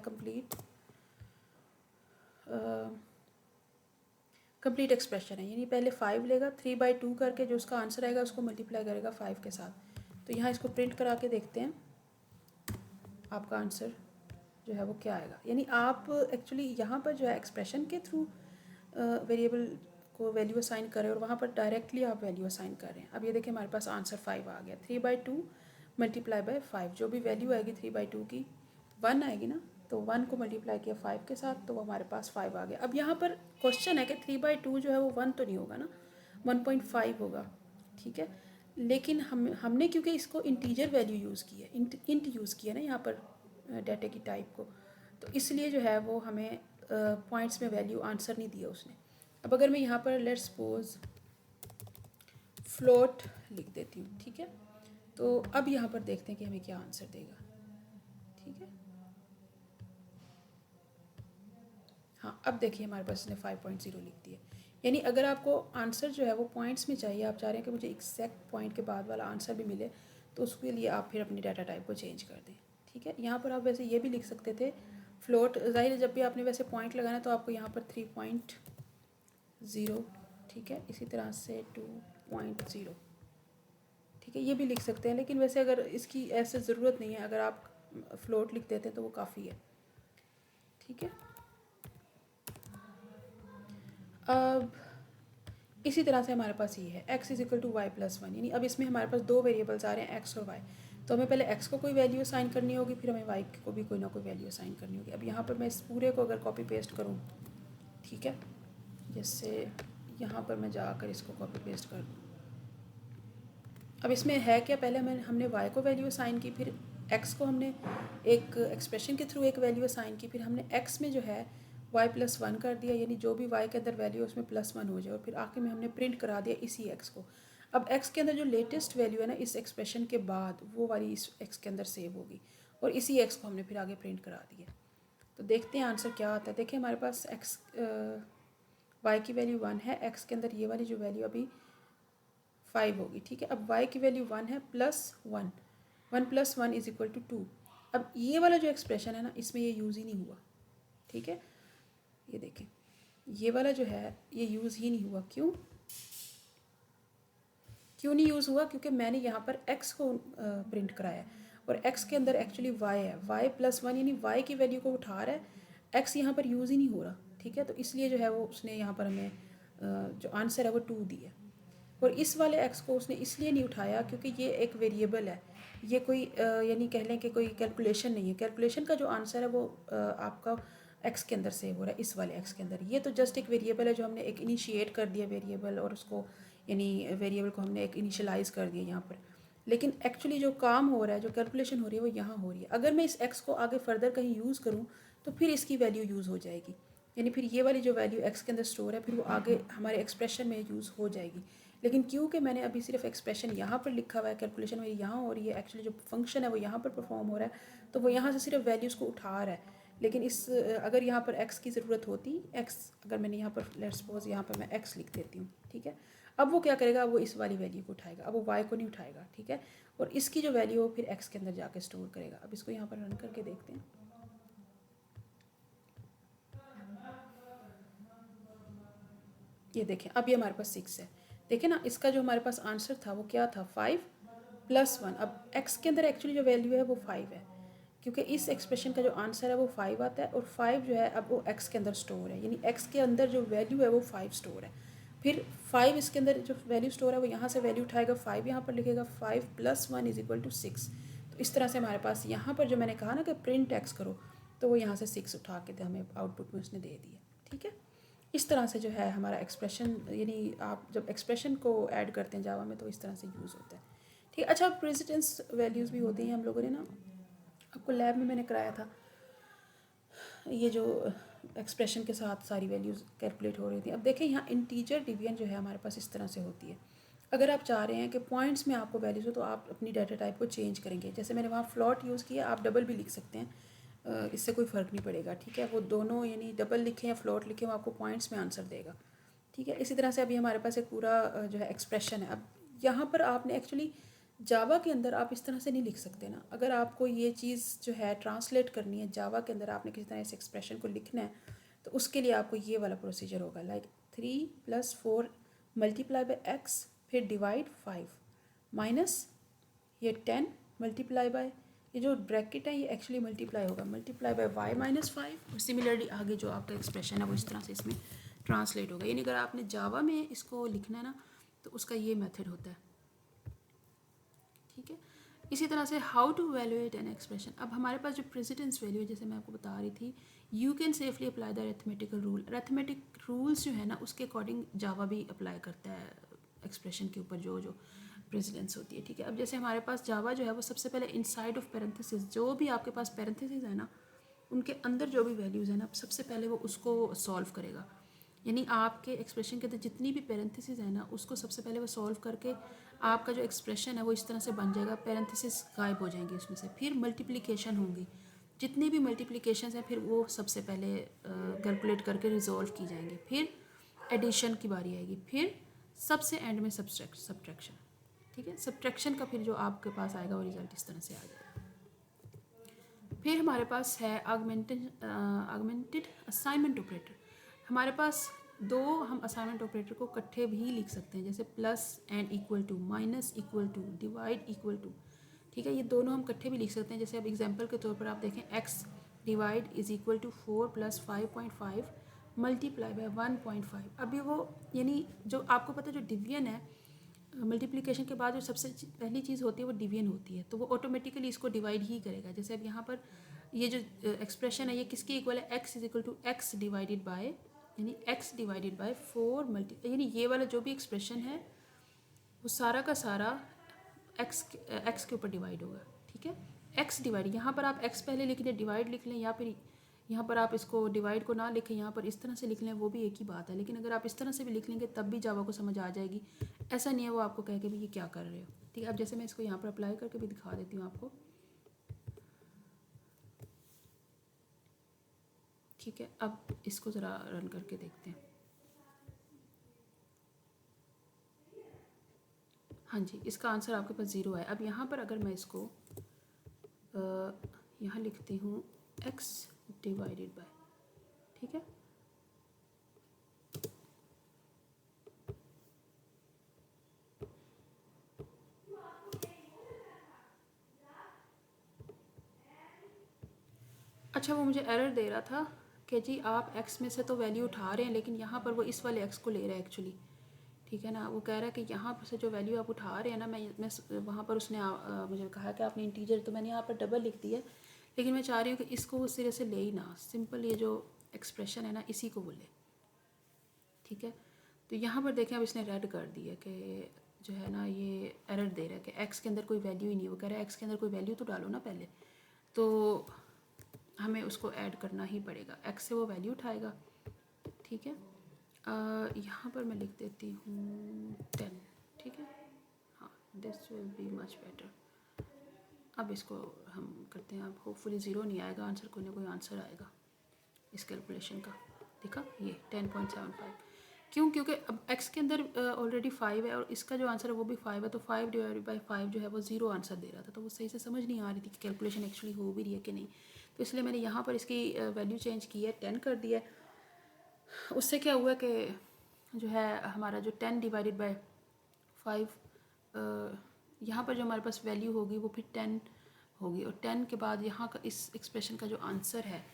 कंप्लीट एक्सप्रेशन है। यानी पहले 5 लेगा, 3/2 करके जो उसका आंसर आएगा उसको मल्टीप्लाई करेगा 5 के साथ। तो यहाँ इसको प्रिंट करा के देखते हैं आपका आंसर जो है वो क्या आएगा। यानी आप एक्चुअली यहाँ पर जो है एक्सप्रेशन के थ्रू वेरिएबल को वैल्यू असाइन करें और वहाँ पर डायरेक्टली आप वैल्यू असाइन कर रहे हैं। अब ये देखिए हमारे पास आंसर 5 आ गया। 3/2 मल्टीप्लाई बाय 5, जो भी वैल्यू आएगी 3/2 की 1 आएगी ना, तो 1 को मल्टीप्लाई किया 5 के साथ तो वो हमारे पास 5 आ गया। अब यहाँ पर क्वेश्चन है कि 3/2 जो है वो 1 तो नहीं होगा ना, 1.5 होगा। ठीक है, लेकिन हमने क्योंकि इसको इंटीजर वैल्यू यूज़ की है, इंट यूज़ किया ना यहाँ पर डाटा की टाइप को, तो इसलिए जो है वो हमें पॉइंट्स में वैल्यू आंसर नहीं दिया उसने। अब अगर मैं यहाँ पर लेट्स सपोज फ्लोट लिख देती हूँ, ठीक है, तो अब यहाँ पर देखते हैं कि हमें क्या आंसर देगा। ठीक है, हाँ अब देखिए हमारे पास इसने 5.0 लिख दिया। यानी अगर आपको आंसर जो है वो पॉइंट्स में चाहिए, आप चाह रहे हैं कि मुझे एग्जैक्ट पॉइंट के बाद वाला आंसर भी मिले, तो उसके लिए आप फिर अपनी डाटा टाइप को चेंज कर दें। ठीक है, यहाँ पर आप वैसे ये भी लिख सकते थे फ्लोट, ज़ाहिर जब भी आपने वैसे पॉइंट लगाना तो आपको यहाँ पर 3.0, ठीक है, इसी तरह से 2.0, ठीक है, ये भी लिख सकते हैं। लेकिन वैसे अगर इसकी ऐसे ज़रूरत नहीं है, अगर आप फ्लोट लिख देते हैं तो वो काफ़ी है। ठीक है, अब इसी तरह से हमारे पास ये है x is equal to Y plus 1। यानी अब इसमें हमारे पास दो वेरिएबल्स आ रहे हैं x और y, तो हमें पहले x को कोई वैल्यू असाइन करनी होगी, फिर हमें y को भी कोई ना कोई वैल्यू असाइन करनी होगी। अब यहाँ पर मैं इस पूरे को अगर कॉपी पेस्ट करूँ, ठीक है, जैसे यहाँ पर मैं जाकर इसको कॉपी पेस्ट कर दूँ। अब इसमें है क्या, पहले हमने y को वैल्यू असाइन की, फिर x को हमने एक एक्सप्रेशन के थ्रू एक वैल्यू असाइन की, फिर हमने x में जो है y प्लस 1 कर दिया, यानी जो भी y के अंदर वैल्यू उसमें +1 हो जाए, और फिर आखिर में हमने प्रिंट करा दिया इसी x को। अब x के अंदर जो लेटेस्ट वैल्यू है ना इस एक्सप्रेशन के बाद, वो वाली इस x के अंदर सेव होगी, और इसी x को हमने फिर आगे प्रिंट करा दिया। तो देखते हैं आंसर क्या आता है। देखिए हमारे पास y की वैल्यू 1 है, x के अंदर ये वाली जो वैल्यू अभी 5 होगी। ठीक है, अब y की वैल्यू 1 है प्लस 1, 1 + 1 इज़ इक्वल टू 2। अब ये वाला जो एक्सप्रेशन है ना इसमें ये यूज़ ही नहीं हुआ। ठीक है, ये देखें ये वाला जो है ये यूज़ ही नहीं हुआ। क्यों नहीं यूज़ हुआ? क्योंकि मैंने यहाँ पर x को प्रिंट कराया, और x के अंदर एक्चुअली y है, y + 1 यानी y की वैल्यू को उठा रहा है, x यहाँ पर यूज़ ही नहीं हो रहा। ठीक है, तो इसलिए जो है वो उसने यहाँ पर हमें जो आंसर है वो 2 दिया। और इस वाले x को उसने इसलिए नहीं उठाया क्योंकि ये एक वेरिएबल है, ये कोई यानी कह लें कि कोई कैलकुलेशन नहीं है। कैलकुलेशन का जो आंसर है वो आपका x के अंदर सेव हो रहा है, इस वाले x के अंदर। ये तो जस्ट एक वेरिएबल है जो हमने एक इनिशिएट कर दिया वेरिएबल, और उसको यानी वेरिएबल को हमने एक इनिशियलाइज़ कर दिया यहाँ पर। लेकिन एक्चुअली जो काम हो रहा है, जो कैलकुलेशन हो रही है वो यहाँ हो रही है। अगर मैं इस x को आगे फर्दर कहीं यूज़ करूँ तो फिर इसकी वैल्यू यूज़ हो जाएगी, यानी फिर ये वाली जो वैल्यू x के अंदर स्टोर है फिर वो आगे हमारे एक्सप्रेशन में यूज़ हो जाएगी। लेकिन क्योंकि मैंने अभी सिर्फ एक्सप्रेशन यहाँ पर लिखा हुआ है, कैलकुलेशन मेरी यहाँ हो रही है, एक्चुअली जो फंक्शन है वो यहाँ पर परफॉर्म हो रहा है, तो वो यहाँ से सिर्फ वैल्यूज़ को उठा रहा है। लेकिन इस अगर यहाँ पर x की ज़रूरत होती, x अगर मैंने यहाँ पर लेट्स सपोज यहाँ पर मैं x लिख देती हूँ, ठीक है, अब वो क्या करेगा, वो इस वाली वैल्यू को उठाएगा, अब वो y को नहीं उठाएगा। ठीक है, और इसकी जो वैल्यू हो फिर x के अंदर जाके स्टोर करेगा। अब इसको यहाँ पर रन करके देखते हैं। ये देखें अब ये हमारे पास 6 है। देखें ना, इसका जो हमारे पास आंसर था वो क्या था, 5 + 1। अब x के अंदर एक्चुअली जो वैल्यू है वो 5 है, क्योंकि इस एक्सप्रेशन का जो आंसर है वो 5 आता है, और 5 जो है अब वो x के अंदर स्टोर है, यानी x के अंदर जो वैल्यू है वो 5 स्टोर है। फिर 5 इसके अंदर जो वैल्यू स्टोर है वो यहाँ से वैल्यू उठाएगा, 5 यहाँ पर लिखेगा, 5 + 1 = 6। तो इस तरह से हमारे पास यहाँ पर जो मैंने कहा ना कि प्रिंट x करो, तो वो यहाँ से 6 उठा के हमें आउटपुट में उसने दे दिया। ठीक है, इस तरह से जो है हमारा एक्सप्रेशन, यानी आप जब एक्सप्रेशन को ऐड करते हैं जावा में तो इस तरह से यूज़ होता है। ठीक है, अच्छा प्रेसिडेंस वैल्यूज़ भी होती हैं, हम लोगों ने ना आपको लैब में मैंने कराया था, ये जो एक्सप्रेशन के साथ सारी वैल्यूज़ कैलकुलेट हो रही थी। अब देखें यहाँ इंटीजर डिवीजन जो है हमारे पास इस तरह से होती है। अगर आप चाह रहे हैं कि पॉइंट्स में आपको वैल्यूज़ हो तो आप अपनी डाटा टाइप को चेंज करेंगे। जैसे मैंने वहाँ फ्लॉट यूज़ किया, आप डबल भी लिख सकते हैं, इससे कोई फ़र्क नहीं पड़ेगा। ठीक है, वो दोनों यानी डबल लिखें या फ्लॉट लिखें वो आपको पॉइंट्स में आंसर देगा। ठीक है, इसी तरह से अभी हमारे पास एक पूरा जो है एक्सप्रेशन है। अब यहाँ पर आपने एक्चुअली जावा के अंदर आप इस तरह से नहीं लिख सकते ना। अगर आपको ये चीज़ जो है ट्रांसलेट करनी है जावा के अंदर, आपने किसी तरह इस एक्सप्रेशन को लिखना है, तो उसके लिए आपको ये वाला प्रोसीजर होगा, लाइक 3 + 4 × x, फिर डिवाइड 5 माइनस ये 10 × ये जो ब्रैकेट है ये एक्चुअली मल्टीप्लाई होगा, × y - 5। और सिमिलरली आगे जो आपका एक्सप्रेशन है वो इस तरह से इसमें ट्रांसलेट होगा। यानी अगर आपने जावा में इसको लिखना है ना तो उसका ये मेथड होता है। ठीक है, इसी तरह से how to evaluate an expression. अब हमारे पास जो प्रेसिडेंस वैल्यू है, जैसे मैं आपको बता रही थी, you can safely apply the arithmetical rule. Arithmetic rules जो है ना उसके अकॉर्डिंग जावा भी अप्लाई करता है एक्सप्रेशन के ऊपर जो जो प्रेसिडेंस होती है। ठीक है, अब जैसे हमारे पास जावा जो है वो सबसे पहले इनसाइड ऑफ पैरेंथेसिस, जो भी आपके पास पैरेंथेसिस है ना उनके अंदर जो भी वैल्यूज़ है ना सबसे पहले वो उसको सॉल्व करेगा। यानी आपके एक्सप्रेशन के अंदर जितनी भी पैरेंथेसिस है ना उसको सबसे पहले वो सॉल्व करके आपका जो एक्सप्रेशन है वो इस तरह से बन जाएगा, पैरेंथेसिस गायब हो जाएंगे उसमें से। फिर मल्टीप्लिकेशन होंगी, जितनी भी मल्टीप्लिकेशन हैं फिर वो सबसे पहले कैलकुलेट करके रिजॉल्व की जाएंगी। फिर एडिशन की बारी आएगी, फिर सबसे एंड में सब्ट्रैक्शन। ठीक है, सब्ट्रैक्शन का फिर जो आपके पास आएगा वो रिजल्ट इस तरह से आ जाएगा। फिर हमारे पास है आगमेंटेड असाइनमेंट ऑपरेटर। हमारे पास दो हम असाइनमेंट ऑपरेटर को इकट्ठे भी लिख सकते हैं, जैसे plus and equal to, minus equal to, divide equal to. ठीक है, ये दोनों हम इकट्ठे भी लिख सकते हैं। जैसे अब एग्जांपल के तौर पर आप देखें, x डिवाइड = 4 + 5.5 × 1.5। अभी वो यानी जो आपको पता है जो डिवीजन है मल्टीप्लिकेशन के बाद जो सबसे पहली चीज़ होती है वो डिवीजन होती है, तो वो ऑटोमेटिकली इसको डिवाइड ही करेगा। जैसे अब यहाँ पर ये जो एक्सप्रेशन है ये किसके इक्वल है, x = x डिवाइडेड बाय, यानी x डिवाइडेड बाय 4 यानी ये वाला जो भी एक्सप्रेशन है वो सारा का सारा x के ऊपर डिवाइड होगा। ठीक है, x डिवाइड, यहाँ पर आप x पहले लिख लें, डिवाइड लिख लें, या फिर यहाँ पर आप इसको डिवाइड को ना लिखें, यहाँ पर इस तरह से लिख लें, वो भी एक ही बात है। लेकिन अगर आप इस तरह से भी लिख लेंगे तब भी जावा को समझ आ जाएगी। ऐसा नहीं है वो आपको कहे कि भाई ये क्या कर रहे हो। ठीक है, अब जैसे मैं इसको यहाँ पर अप्लाई करके भी दिखा देती हूँ आपको। ठीक है, अब इसको ज़रा रन करके देखते हैं। हाँ जी, इसका आंसर आपके पास 0 है। अब यहाँ पर अगर मैं इसको यहाँ लिखती हूँ x डिवाइडेड बाय, ठीक है, अच्छा वो मुझे एरर दे रहा था कि जी आप x में से तो वैल्यू उठा रहे हैं लेकिन यहाँ पर वो इस वाले x को ले रहा है एक्चुअली। ठीक है ना, वो कह रहा है कि यहाँ पर से जो वैल्यू आप उठा रहे हैं ना, मैं वहाँ पर उसने मुझे कहा कि आपने इंटीजर, तो मैंने यहाँ पर डबल लिख दिया, लेकिन मैं चाह रही हूँ कि इसको वो सिरे से ले ही ना, सिंपल ये जो एक्सप्रेशन है ना इसी को बोले। ठीक है, तो यहाँ पर देखें अब इसने रेड कर दिया कि जो है ना ये एरर दे रहा है कि x के अंदर कोई वैल्यू ही नहीं। वो कह रहा है x के अंदर कोई वैल्यू तो डालो ना पहले, तो हमें उसको ऐड करना ही पड़ेगा, x से वो वैल्यू उठाएगा। ठीक है, यहाँ पर मैं लिख देती हूँ 10। ठीक है, हाँ, this will be much better. अब इसको हम करते हैं, अब होपफुली 0 नहीं आएगा आंसर, कोई ना कोई आंसर आएगा इस कैलकुलेशन का। देखा ये 10.75 क्यों, क्योंकि अब x के अंदर ऑलरेडी 5 है और इसका जो आंसर है वो भी 5 है, तो 5 डिवाइडेड बाय 5 जो है वो 0 आंसर दे रहा था, तो वो सही से समझ नहीं आ रही थी कि कैलकुलेशन एक्चुअली हो भी रही है कि नहीं। तो इसलिए मैंने यहाँ पर इसकी वैल्यू चेंज की है, 10 कर दिया है। उससे क्या हुआ कि जो है हमारा जो 10 डिवाइडेड बाय 5, यहाँ पर जो हमारे पास वैल्यू होगी वो फिर 10 होगी, और 10 के बाद यहाँ का इस एक्सप्रेशन का जो आंसर है,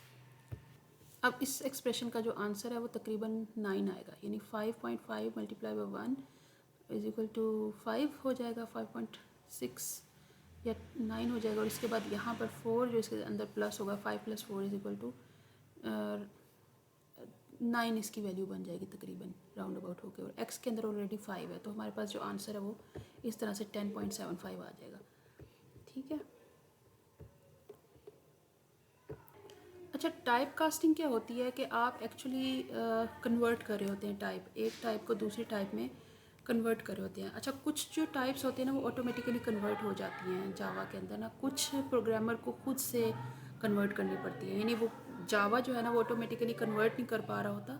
अब इस एक्सप्रेशन का जो आंसर है वो तकरीबन 9 आएगा, यानी 5.5 multiply by 1 is equal to 5 हो जाएगा, 5.6 या 9 हो जाएगा। और इसके बाद यहाँ पर 4 जो इसके अंदर प्लस होगा, 5 + 4 इज इक्वल टू 9 इसकी वैल्यू बन जाएगी तकरीबन राउंड अबाउट होके, और x के अंदर ऑलरेडी 5 है, तो हमारे पास जो आंसर है वो इस तरह से 10.75 आ जाएगा। ठीक है। अच्छा, टाइप कास्टिंग क्या होती है कि आप एक्चुअली कन्वर्ट कर रहे होते हैं टाइप, एक टाइप को दूसरी टाइप में कन्वर्ट कर रहे होते हैं। अच्छा, कुछ जो टाइप्स होते हैं ना वो ऑटोमेटिकली कन्वर्ट हो जाती हैं जावा के अंदर ना, कुछ प्रोग्रामर को खुद से कन्वर्ट करनी पड़ती है, यानी वो जावा जो है ना वो ऑटोमेटिकली कन्वर्ट नहीं कर पा रहा होता,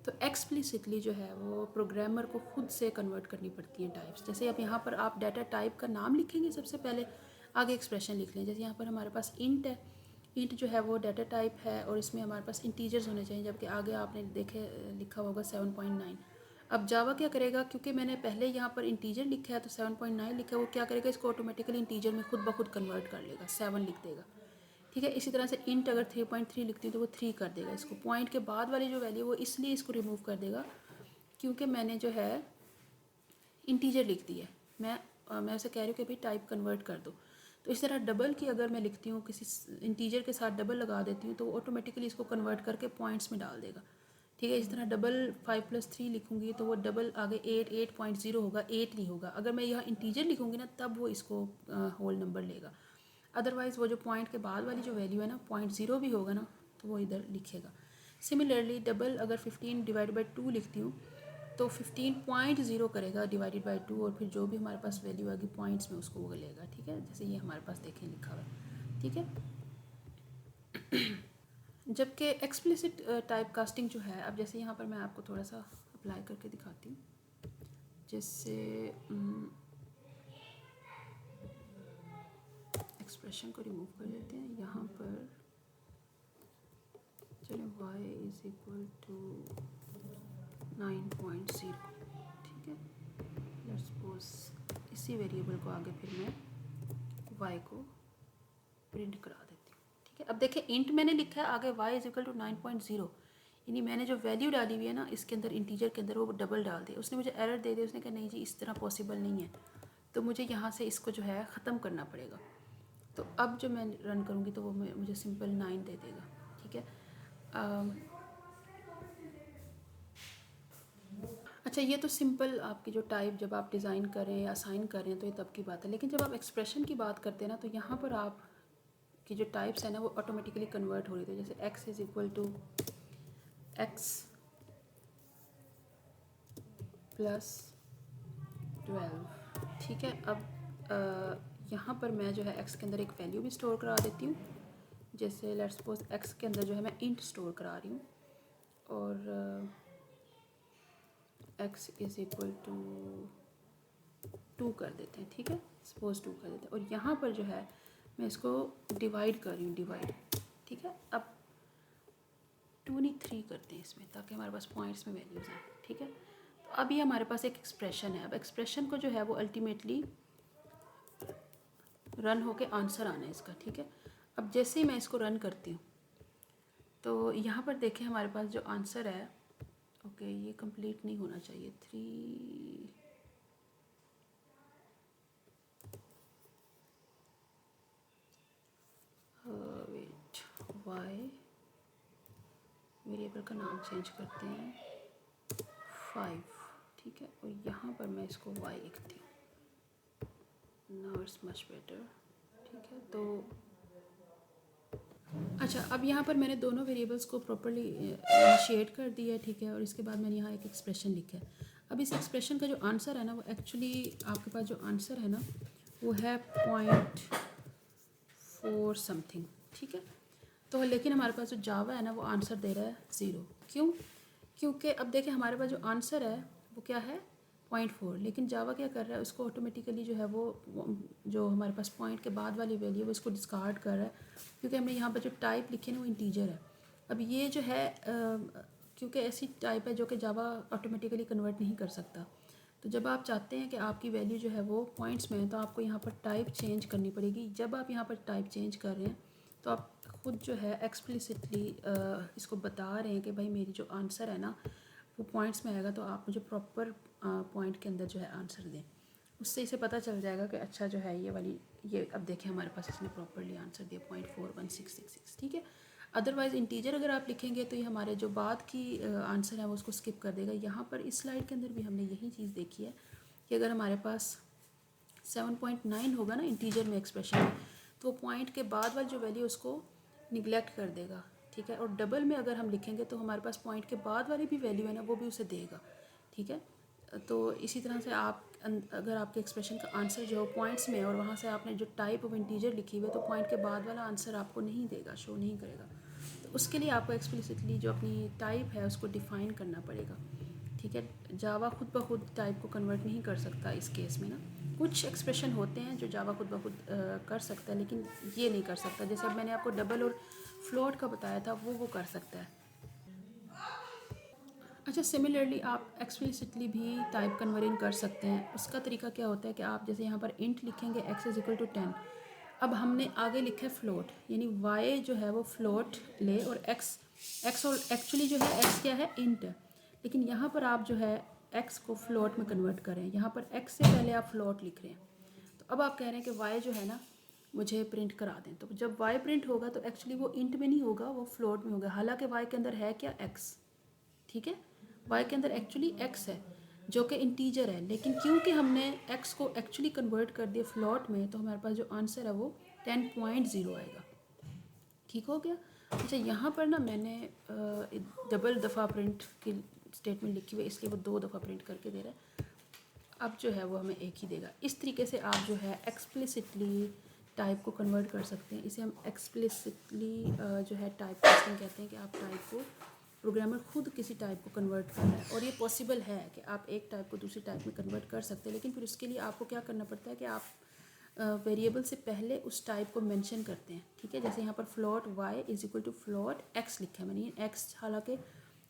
तो एक्सप्लिसिटली जो है वो प्रोग्रामर को खुद से कन्वर्ट करनी पड़ती हैं टाइप्स। जैसे अब यहाँ पर आप डाटा टाइप का नाम लिखेंगे सबसे पहले, आगे एक्सप्रेशन लिख लें। जैसे यहाँ पर हमारे पास इंट है, इंट जो है वो डाटा टाइप है और इसमें हमारे पास इंटीजर्स होने चाहिए, जबकि आगे आपने देखे लिखा होगा 7.9। अब जावा क्या करेगा, क्योंकि मैंने पहले यहाँ पर इंटीजर लिखा है तो 7.9 लिखा है, वो क्या करेगा इसको ऑटोमेटिकली इंटीजर में खुद ब खुद कन्वर्ट कर लेगा, 7 लिख देगा। ठीक है। इसी तरह से इंट अगर 3.3 लिखती हूँ तो वो 3 कर देगा इसको, पॉइंट के बाद वाली जो वैल्यू वो इसलिए इसको रिमूव कर देगा क्योंकि मैंने जो है इंटीजर लिख दी है। मैं उसे कह रही हूँ कि भाई टाइप कन्वर्ट कर दो, तो इस तरह डबल की अगर मैं लिखती हूँ, किसी इंटीजर के साथ डबल लगा देती हूँ तो वो ऑटोमेटिकली इसको कन्वर्ट करके पॉइंट्स में डाल देगा। ठीक है। इस तरह डबल 5 + 3 लिखूँगी तो वो डबल आगे 8.0 होगा, 8 नहीं होगा। अगर मैं यहाँ इंटीजर लिखूँगी ना तब वो इसको होल नंबर लेगा, अदरवाइज़ वो जो पॉइंट के बाद वाली जो वैल्यू है ना 0.0 भी होगा ना तो वो इधर लिखेगा। सिमिलरली डबल अगर 15 डिवाइड बाई 2 लिखती हूँ तो 15.0 करेगा डिवाइडेड बाई 2, और फिर जो भी हमारे पास वैल्यू आएगी पॉइंट्स में उसको वो लेगा। ठीक है, जैसे ये हमारे पास देखें लिखा हुआ है। ठीक है। जबकि एक्सप्लिसिट टाइप कास्टिंग जो है, अब जैसे यहाँ पर मैं आपको थोड़ा सा अप्लाई करके दिखाती हूँ, जैसे एक्सप्रेशन को रिमूव कर लेते हैं। यहाँ पर चलो y इज इक्वल टू 9.0। ठीक है। लेट्स सपोज इसी वेरिएबल को आगे फिर मैं y को प्रिंट करा देती हूँ। ठीक है। अब देखिए इंट मैंने लिखा है, आगे y इज इक्वल टू 9.0, यानी मैंने जो वैल्यू डाली हुई है ना इसके अंदर इंटीजर के अंदर वो डबल डाल दी। उसने मुझे एरर दे दिया, उसने कहा नहीं जी इस तरह पॉसिबल नहीं है, तो मुझे यहाँ से इसको जो है ख़त्म करना पड़ेगा। तो अब जो मैं रन करूँगी तो वो मुझे सिंपल 9 दे देगा। ठीक है। अच्छा, ये तो सिंपल आपकी जो टाइप जब आप डिज़ाइन करें या असाइन करें तो ये तब की बात है, लेकिन जब आप एक्सप्रेशन की बात करते हैं ना तो यहाँ पर आप की जो टाइप्स है ना वो ऑटोमेटिकली कन्वर्ट हो रही थी। जैसे x is equal to x plus 12। ठीक है। अब यहाँ पर मैं जो है x के अंदर एक वैल्यू भी स्टोर करा देती हूँ। जैसे लेट्स सपोज x के अंदर जो है मैं इंट स्टोर करा रही हूँ, और x इज़ इक्वल टू 2 कर देते हैं। ठीक है, सपोज 2 कर देते हैं, और यहाँ पर जो है मैं इसको डिवाइड कर रही हूँ, डिवाइड। ठीक है। अब 2 नहीं 3 करते हैं इसमें, ताकि हमारे पास पॉइंट्स में वैल्यूज़ हैं। ठीक है। तो अभी हमारे पास एक एक्सप्रेशन है। अब एक्सप्रेशन को जो है वो अल्टीमेटली रन होके आंसर आना है इसका। ठीक है। अब जैसे ही मैं इसको रन करती हूँ तो यहाँ पर देखें हमारे पास जो आंसर है, ओके ये कंप्लीट नहीं होना चाहिए, 3 वेट वाई, वेरिएबल का नाम चेंज करते हैं 5। ठीक है। और यहाँ पर मैं इसको वाई लिखती हूँ, नाउ इट्स मच बेटर। ठीक है। तो अच्छा, अब यहाँ पर मैंने दोनों वेरिएबल्स को प्रॉपर्ली इनिशिएट कर दिया है। ठीक है। और इसके बाद मैंने यहाँ एक एक्सप्रेशन लिखा है। अब इस एक्सप्रेशन का जो आंसर है ना वो एक्चुअली आपके पास जो आंसर है ना वो है 0.4 समथिंग। ठीक है। तो लेकिन हमारे पास जो जावा है ना वो आंसर दे रहा है 0। क्यों? क्योंकि अब देखें हमारे पास जो आंसर है वो क्या है 0.4, लेकिन जावा क्या कर रहा है उसको ऑटोमेटिकली जो है वो जो हमारे पास पॉइंट के बाद वाली वैल्यू है वो इसको डिस्कार्ड कर रहा है, क्योंकि हमने यहाँ पर जो टाइप लिखी है ना वो इंटीजर है। अब ये जो है क्योंकि ऐसी टाइप है जो कि जावा ऑटोमेटिकली कन्वर्ट नहीं कर सकता। तो जब आप चाहते हैं कि आपकी वैल्यू जो है वो पॉइंट्स में है तो आपको यहाँ पर टाइप चेंज करनी पड़ेगी। जब आप यहाँ पर टाइप चेंज कर रहे हैं तो आप खुद जो है एक्सप्लिसिटली इसको बता रहे हैं कि भाई मेरी जो आंसर है ना वो पॉइंट्स में आएगा, तो आप मुझे प्रॉपर पॉइंट के अंदर जो है आंसर दें। उससे इसे पता चल जाएगा कि अच्छा जो है ये वाली, ये अब देखें हमारे पास इसने प्रॉपरली आंसर दिया 0.41666, ठीक है। अदरवाइज़ इंटीजर अगर आप लिखेंगे तो ये हमारे जो बाद की आंसर है वो उसको स्किप कर देगा। यहाँ पर इस स्लाइड के अंदर भी हमने यही चीज़ देखी है कि अगर हमारे पास 7.9 होगा ना इंटीजर में एक्सप्रेशन में, तो पॉइंट के बाद वाली जो वैल्यू उसको निगलेक्ट कर देगा, ठीक है। और डबल में अगर हम लिखेंगे तो हमारे पास पॉइंट के बाद वाली भी वैल्यू है ना वो भी उसे देगा, ठीक है। तो इसी तरह से आप अगर आपके एक्सप्रेशन का आंसर जो पॉइंट्स में है और वहाँ से आपने जो टाइप ऑफ इंटीजर लिखी हुई है तो पॉइंट के बाद वाला आंसर आपको नहीं देगा, शो नहीं करेगा। तो उसके लिए आपको एक्सप्लिसिटली जो अपनी टाइप है उसको डिफ़ाइन करना पड़ेगा, ठीक है। जावा खुद ब खुद टाइप को कन्वर्ट नहीं कर सकता इस केस में ना। कुछ एक्सप्रेशन होते हैं जो जावा खुद ब खुद कर सकता है, लेकिन ये नहीं कर सकता। जैसे अब मैंने आपको डबल और फ्लोट का बताया था, वो कर सकता है। अच्छा, सिमिलरली आप एक्सप्लिसिटली भी टाइप कन्वर्ट कर सकते हैं। उसका तरीका क्या होता है कि आप जैसे यहाँ पर इंट लिखेंगे x=10। अब हमने आगे लिखा है फ्लोट, यानी y जो है वो फ्लोट ले और x और एक्चुअली जो है x क्या है, इंट है। लेकिन यहाँ पर आप जो है x को फ्लोट में कन्वर्ट करें। यहाँ पर x से पहले आप फ्लोट लिख रहे हैं, तो अब आप कह रहे हैं कि y जो है ना मुझे प्रिंट करा दें। तो जब y प्रिंट होगा तो एक्चुअली वो इंट में नहीं होगा, वो फ्लोट में होगा। हालांकि y के अंदर है क्या, x, ठीक है। y के अंदर एक्चुअली x है जो कि इंटीजर है, लेकिन क्योंकि हमने x को एक्चुअली कन्वर्ट कर दिया फ्लोट में तो हमारे पास जो आंसर है वो 10.0 आएगा, ठीक हो गया। अच्छा, यहाँ पर ना मैंने डबल दफ़ा प्रिंट की स्टेटमेंट लिखी हुई है, इसलिए वो 2 दफ़ा प्रिंट करके दे रहा है। अब जो है वो हमें एक ही देगा। इस तरीके से आप जो है एक्सप्लिसिटली टाइप को कन्वर्ट कर सकते हैं। इसे हम एक्सप्लिसिटली जो है टाइप कास्टिंग कहते हैं, कि आप टाइप को, प्रोग्रामर खुद किसी टाइप को कन्वर्ट कर रहा है। और ये पॉसिबल है कि आप एक टाइप को दूसरी टाइप में कन्वर्ट कर सकते हैं, लेकिन फिर उसके लिए आपको क्या करना पड़ता है कि आप वेरिएबल से पहले उस टाइप को मेंशन करते हैं, ठीक है। जैसे यहाँ पर फ्लोट y= फ्लोट x लिखा है मैंने, x हालांकि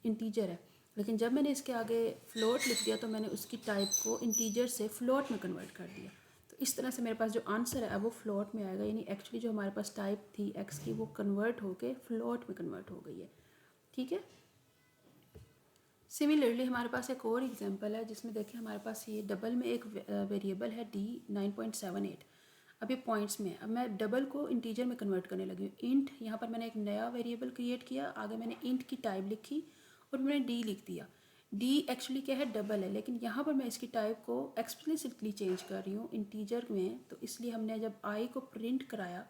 इंटीजर है, लेकिन जब मैंने इसके आगे फ्लोट लिख दिया तो मैंने उसकी टाइप को इंटीजर से फ्लोट में कन्वर्ट कर दिया। तो इस तरह से मेरे पास जो आंसर है वो फ्लोट में आएगा, यानी एक्चुअली जो हमारे पास टाइप थी x की वो कन्वर्ट होके फ्लोट में कन्वर्ट हो गई है, ठीक है। सिमिलरली हमारे पास एक और एग्जांपल है जिसमें देखिए हमारे पास ये डबल में एक वेरिएबल है d 9.78। अब ये पॉइंट्स में है। अब मैं डबल को इंटीजर में कन्वर्ट करने लगी हूँ। इंट, यहाँ पर मैंने एक नया वेरिएबल क्रिएट किया, आगे मैंने इंट की टाइप लिखी और मैंने डी लिख दिया। डी एक्चुअली क्या है, डबल है, लेकिन यहाँ पर मैं इसकी टाइप को एक्सप्लिसिटली चेंज कर रही हूँ इंटीजर में। तो इसलिए हमने जब आई को प्रिंट कराया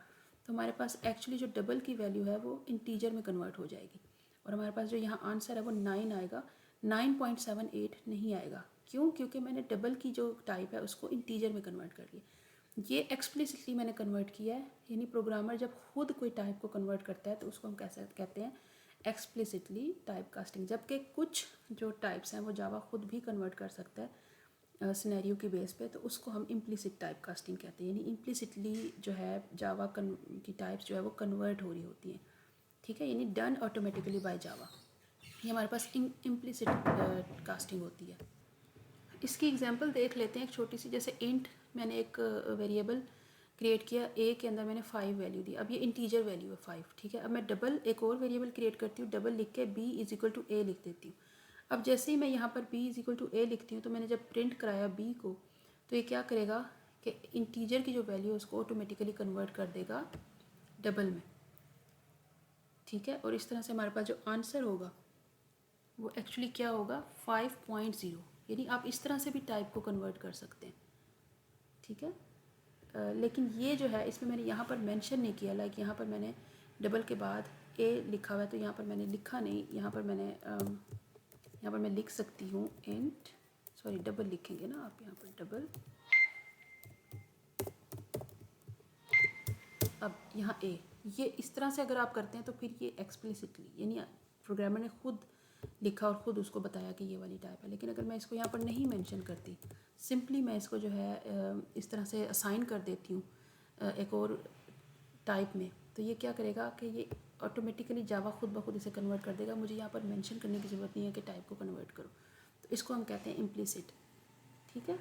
तो हमारे पास एक्चुअली जो डबल की वैल्यू है वो इंटीजर में कन्वर्ट हो जाएगी और हमारे पास जो यहाँ आंसर है वो 9 आएगा, 9.78 नहीं आएगा। क्यों? क्योंकि मैंने डबल की जो टाइप है उसको इंटीजर में कन्वर्ट कर लिया। ये एक्सप्लिसिटली मैंने कन्वर्ट किया है, यानी प्रोग्रामर जब खुद कोई टाइप को कन्वर्ट करता है तो उसको हम कैसे कहते हैं, एक्सप्लिसिटली टाइप कास्टिंग। जबकि कुछ जो टाइप्स हैं वो जावा खुद भी कन्वर्ट कर सकता है सिनेरियो की बेस पे, तो उसको हम इम्प्लिसिट टाइप कास्टिंग कहते हैं। यानी इम्प्लिसिटली जो है जावा की टाइप्स जो है वो कन्वर्ट हो रही होती हैं, ठीक है, यानी डन ऑटोमेटिकली बाय जावा। ये हमारे पास इम्प्लिसिट कास्टिंग होती है। इसकी एग्जांपल देख लेते हैं एक छोटी सी। जैसे इंट, मैंने एक वेरिएबल क्रिएट किया, ए के अंदर मैंने 5 वैल्यू दी। अब ये इंटीजर वैल्यू है 5, ठीक है। अब मैं डबल एक और वेरिएबल क्रिएट करती हूँ, डबल लिख के b=a लिख देती हूँ। अब जैसे ही मैं यहाँ पर b=a लिखती हूँ तो मैंने जब प्रिंट कराया b को, तो ये क्या करेगा कि इंटीजर की जो वैल्यू है उसको ऑटोमेटिकली कन्वर्ट कर देगा डबल में, ठीक है। और इस तरह से हमारे पास जो आंसर होगा वो एक्चुअली क्या होगा, 5.0। यानी आप इस तरह से भी टाइप को कन्वर्ट कर सकते हैं, ठीक है। लेकिन ये जो है इसमें मैंने यहाँ पर मेंशन नहीं किया, लाइक यहाँ पर मैंने डबल के बाद ए लिखा हुआ है तो यहाँ पर मैंने लिखा नहीं। यहाँ पर मैं लिख सकती हूँ इंट, सॉरी डबल लिखेंगे ना आप, यहाँ पर डबल, अब यहाँ ए, ये इस तरह से अगर आप करते हैं तो फिर ये एक्सप्लिसिटली, यानी प्रोग्रामर ने खुद लिखा और ख़ुद उसको बताया कि ये वाली टाइप है। लेकिन अगर मैं इसको यहाँ पर नहीं मेंशन करती, सिंपली मैं इसको जो है इस तरह से असाइन कर देती हूँ एक और टाइप में, तो ये क्या करेगा कि ये ऑटोमेटिकली जावा खुद ब खुद इसे कन्वर्ट कर देगा, मुझे यहाँ पर मेंशन करने की ज़रूरत नहीं है कि टाइप को कन्वर्ट करो। तो इसको हम कहते हैं इम्प्लिसिट, ठीक है।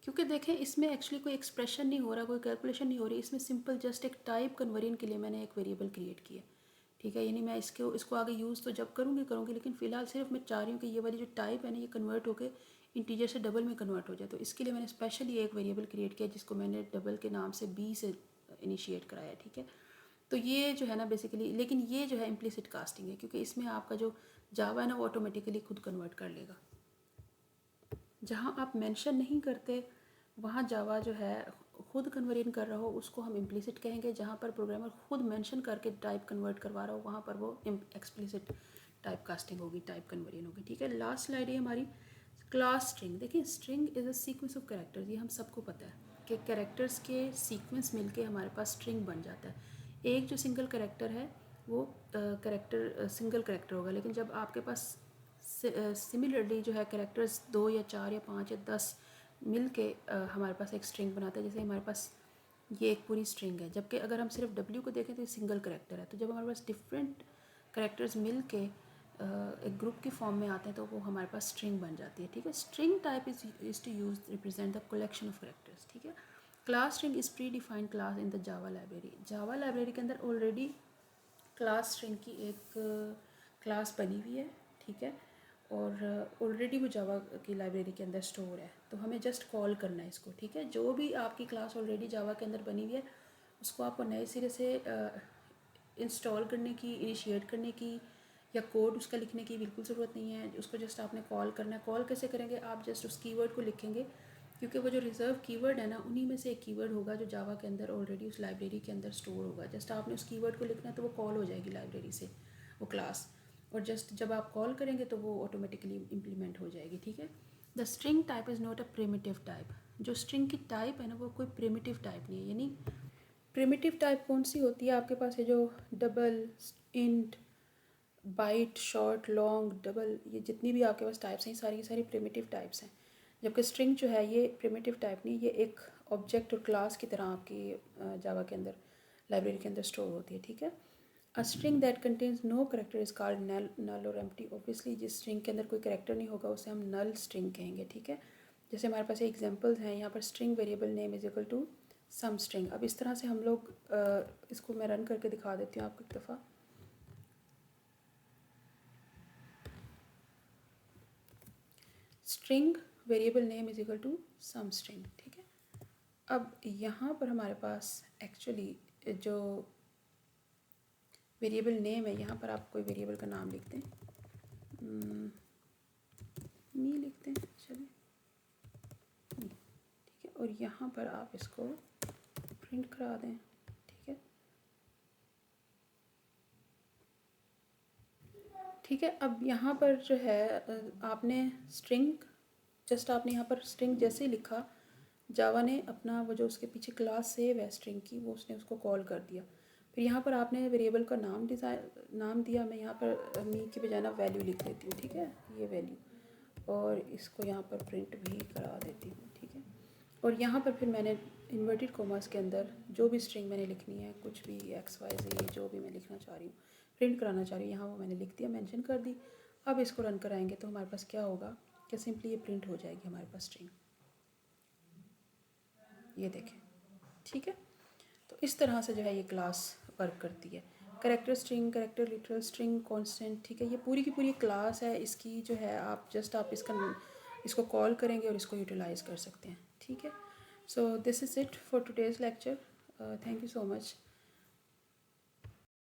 क्योंकि देखें इसमें एक्चुअली कोई एक्सप्रेशन नहीं हो रहा, कोई कैलकुलेशन नहीं हो रही, इसमें सिंपल जस्ट एक टाइप कन्वर्जन के लिए मैंने एक वेरिएबल क्रिएट किया, ठीक है। यानी मैं इसको आगे यूज़ तो जब करूँगी, लेकिन फ़िलहाल सिर्फ मैं चाह रही हूँ कि ये वाली जो टाइप है ना ये कन्वर्ट होकर इंटीजर से डबल में कन्वर्ट हो जाए। तो इसके लिए मैंने स्पेशली एक वेरिएबल क्रिएट किया जिसको मैंने डबल के नाम से बी से इनिशिएट कराया, ठीक है। तो ये जो है ना बेसिकली, लेकिन ये जो है इम्प्लिसिट कास्टिंग है, क्योंकि इसमें आपका जो जावा है ना वो ऑटोमेटिकली खुद कन्वर्ट कर लेगा। जहाँ आप मेंशन नहीं करते वहाँ जावा जो है खुद कन्वर्जन कर रहा हो उसको हम इम्प्लिसिट कहेंगे। जहाँ पर प्रोग्रामर खुद मेंशन करके टाइप कन्वर्ट करवा रहा हो वहाँ पर वो एक्सप्लिसिट टाइप कास्टिंग होगी, टाइप कन्वर्जन होगी, ठीक है। लास्ट स्लाइड है हमारी क्लास स्ट्रिंग। देखिए string is a sequence of characters, ये हम सबको पता है कि कैरेक्टर्स के सीक्वेंस मिलके हमारे पास स्ट्रिंग बन जाता है। एक जो सिंगल कैरेक्टर है वो कैरेक्टर सिंगल कैरेक्टर होगा, लेकिन जब आपके पास सिमिलरली जो है कैरेक्टर्स 2 या 4 या 5 या 10 मिल के हमारे पास एक स्ट्रिंग बनाता है। जैसे हमारे पास ये एक पूरी स्ट्रिंग है, जबकि अगर हम सिर्फ डब्ल्यू को देखें तो ये सिंगल कैरेक्टर है। तो जब हमारे पास डिफरेंट कैरेक्टर्स मिल के एक ग्रुप की फॉर्म में आते हैं तो वो हमारे पास स्ट्रिंग बन जाती है, ठीक है। String type is to use represent the collection of characters, ठीक है। Class string is predefined class in the Java library. Java library के अंदर ऑलरेडी क्लास स्ट्रिंग की एक क्लास बनी हुई है, ठीक है, और ऑलरेडी वो जावा की लाइब्रेरी के अंदर स्टोर है। तो हमें जस्ट कॉल करना है इसको, ठीक है। जो भी आपकी क्लास ऑलरेडी जावा के अंदर बनी हुई है उसको आपको नए सिरे से इंस्टॉल करने की, इनिशिएट करने की या कोड उसका लिखने की बिल्कुल ज़रूरत नहीं है। उसको जस्ट आपने कॉल करना है। कॉल कैसे करेंगे, आप जस्ट उस कीवर्ड को लिखेंगे, क्योंकि वो जो रिजर्व कीवर्ड है ना उन्हीं में से एक कीवर्ड होगा जो जावा के अंदर ऑलरेडी उस लाइब्रेरी के अंदर स्टोर होगा। जस्ट आपने उस कीवर्ड को लिखना है तो वो कॉल हो जाएगी लाइब्रेरी से वो क्लास, और जस्ट जब आप कॉल करेंगे तो वो ऑटोमेटिकली इम्प्लीमेंट हो जाएगी, ठीक है। The string type is not a primitive type. जो स्ट्रिंग की टाइप है ना वो कोई प्रिमिटिव टाइप नहीं है। यानी प्रिमिटिव टाइप कौन सी होती है, आपके पास है जो double, int, byte, short, long, double, ये जितनी भी आपके पास टाइप्स हैं सारी की सारी प्रिमिटिव टाइप्स हैं। जबकि स्ट्रिंग जो है ये प्रिमिटिव टाइप नहीं, ये एक ऑब्जेक्ट और क्लास की तरह आपकी जावा के अंदर लाइब्रेरी के अंदर स्टोर होती है, ठीक है। A string that contains no character is called null और एम्प्टी। ऑब्वियसली जिस स्ट्रिंग के अंदर कोई करेक्टर नहीं होगा उसे हम नल स्ट्रिंग कहेंगे, ठीक है। जैसे हमारे पास एग्जांपल्स हैं यहाँ पर, string variable name is equal to some string. अब इस तरह से हम लोग इसको मैं रन करके दिखा देती हूँ आपको एक दफ़ा। String variable name is equal to some string, ठीक है। अब यहाँ पर हमारे पास एक्चुअली जो वेरिएबल नेम है, यहाँ पर आप कोई वेरिएबल का नाम लिखते हैं, मी लिखते हैं, चलिए, ठीक है। और यहाँ पर आप इसको प्रिंट करा दें, ठीक है, ठीक है। अब यहाँ पर जो है आपने स्ट्रिंग, जस्ट आपने यहाँ पर स्ट्रिंग जैसे ही लिखा, जावा ने अपना वो जो उसके पीछे क्लास सेव है स्ट्रिंग की वो उसने उसको कॉल कर दिया। फिर यहाँ पर आपने वेरिएबल का नाम दिया। मैं यहाँ पर मी की बजाय ना वैल्यू लिख देती हूँ, ठीक है, ये वैल्यू, और इसको यहाँ पर प्रिंट भी करा देती हूँ, ठीक है। और यहाँ पर फिर मैंने इन्वर्टेड कॉमर्स के अंदर जो भी स्ट्रिंग मैंने लिखनी है, कुछ भी XYZ जो भी मैं लिखना चाह रही हूँ, प्रिंट कराना चाह रही हूँ, यहाँ वो मैंने लिख दिया, मेंशन कर दी। अब इसको रन कराएंगे तो हमारे पास क्या होगा कि सिंपली ये प्रिंट हो जाएगी हमारे पास स्ट्रिंग, ये देखें, ठीक है। तो इस तरह से जो है ये क्लास वर्क करती है। Character string, character literal string, constant, ठीक है, ये पूरी की पूरी क्लास है। इसकी जो है आप जस्ट आप इसको कॉल करेंगे और इसको यूटिलाइज कर सकते हैं, ठीक है। So this is it for today's lecture. Thank you so much.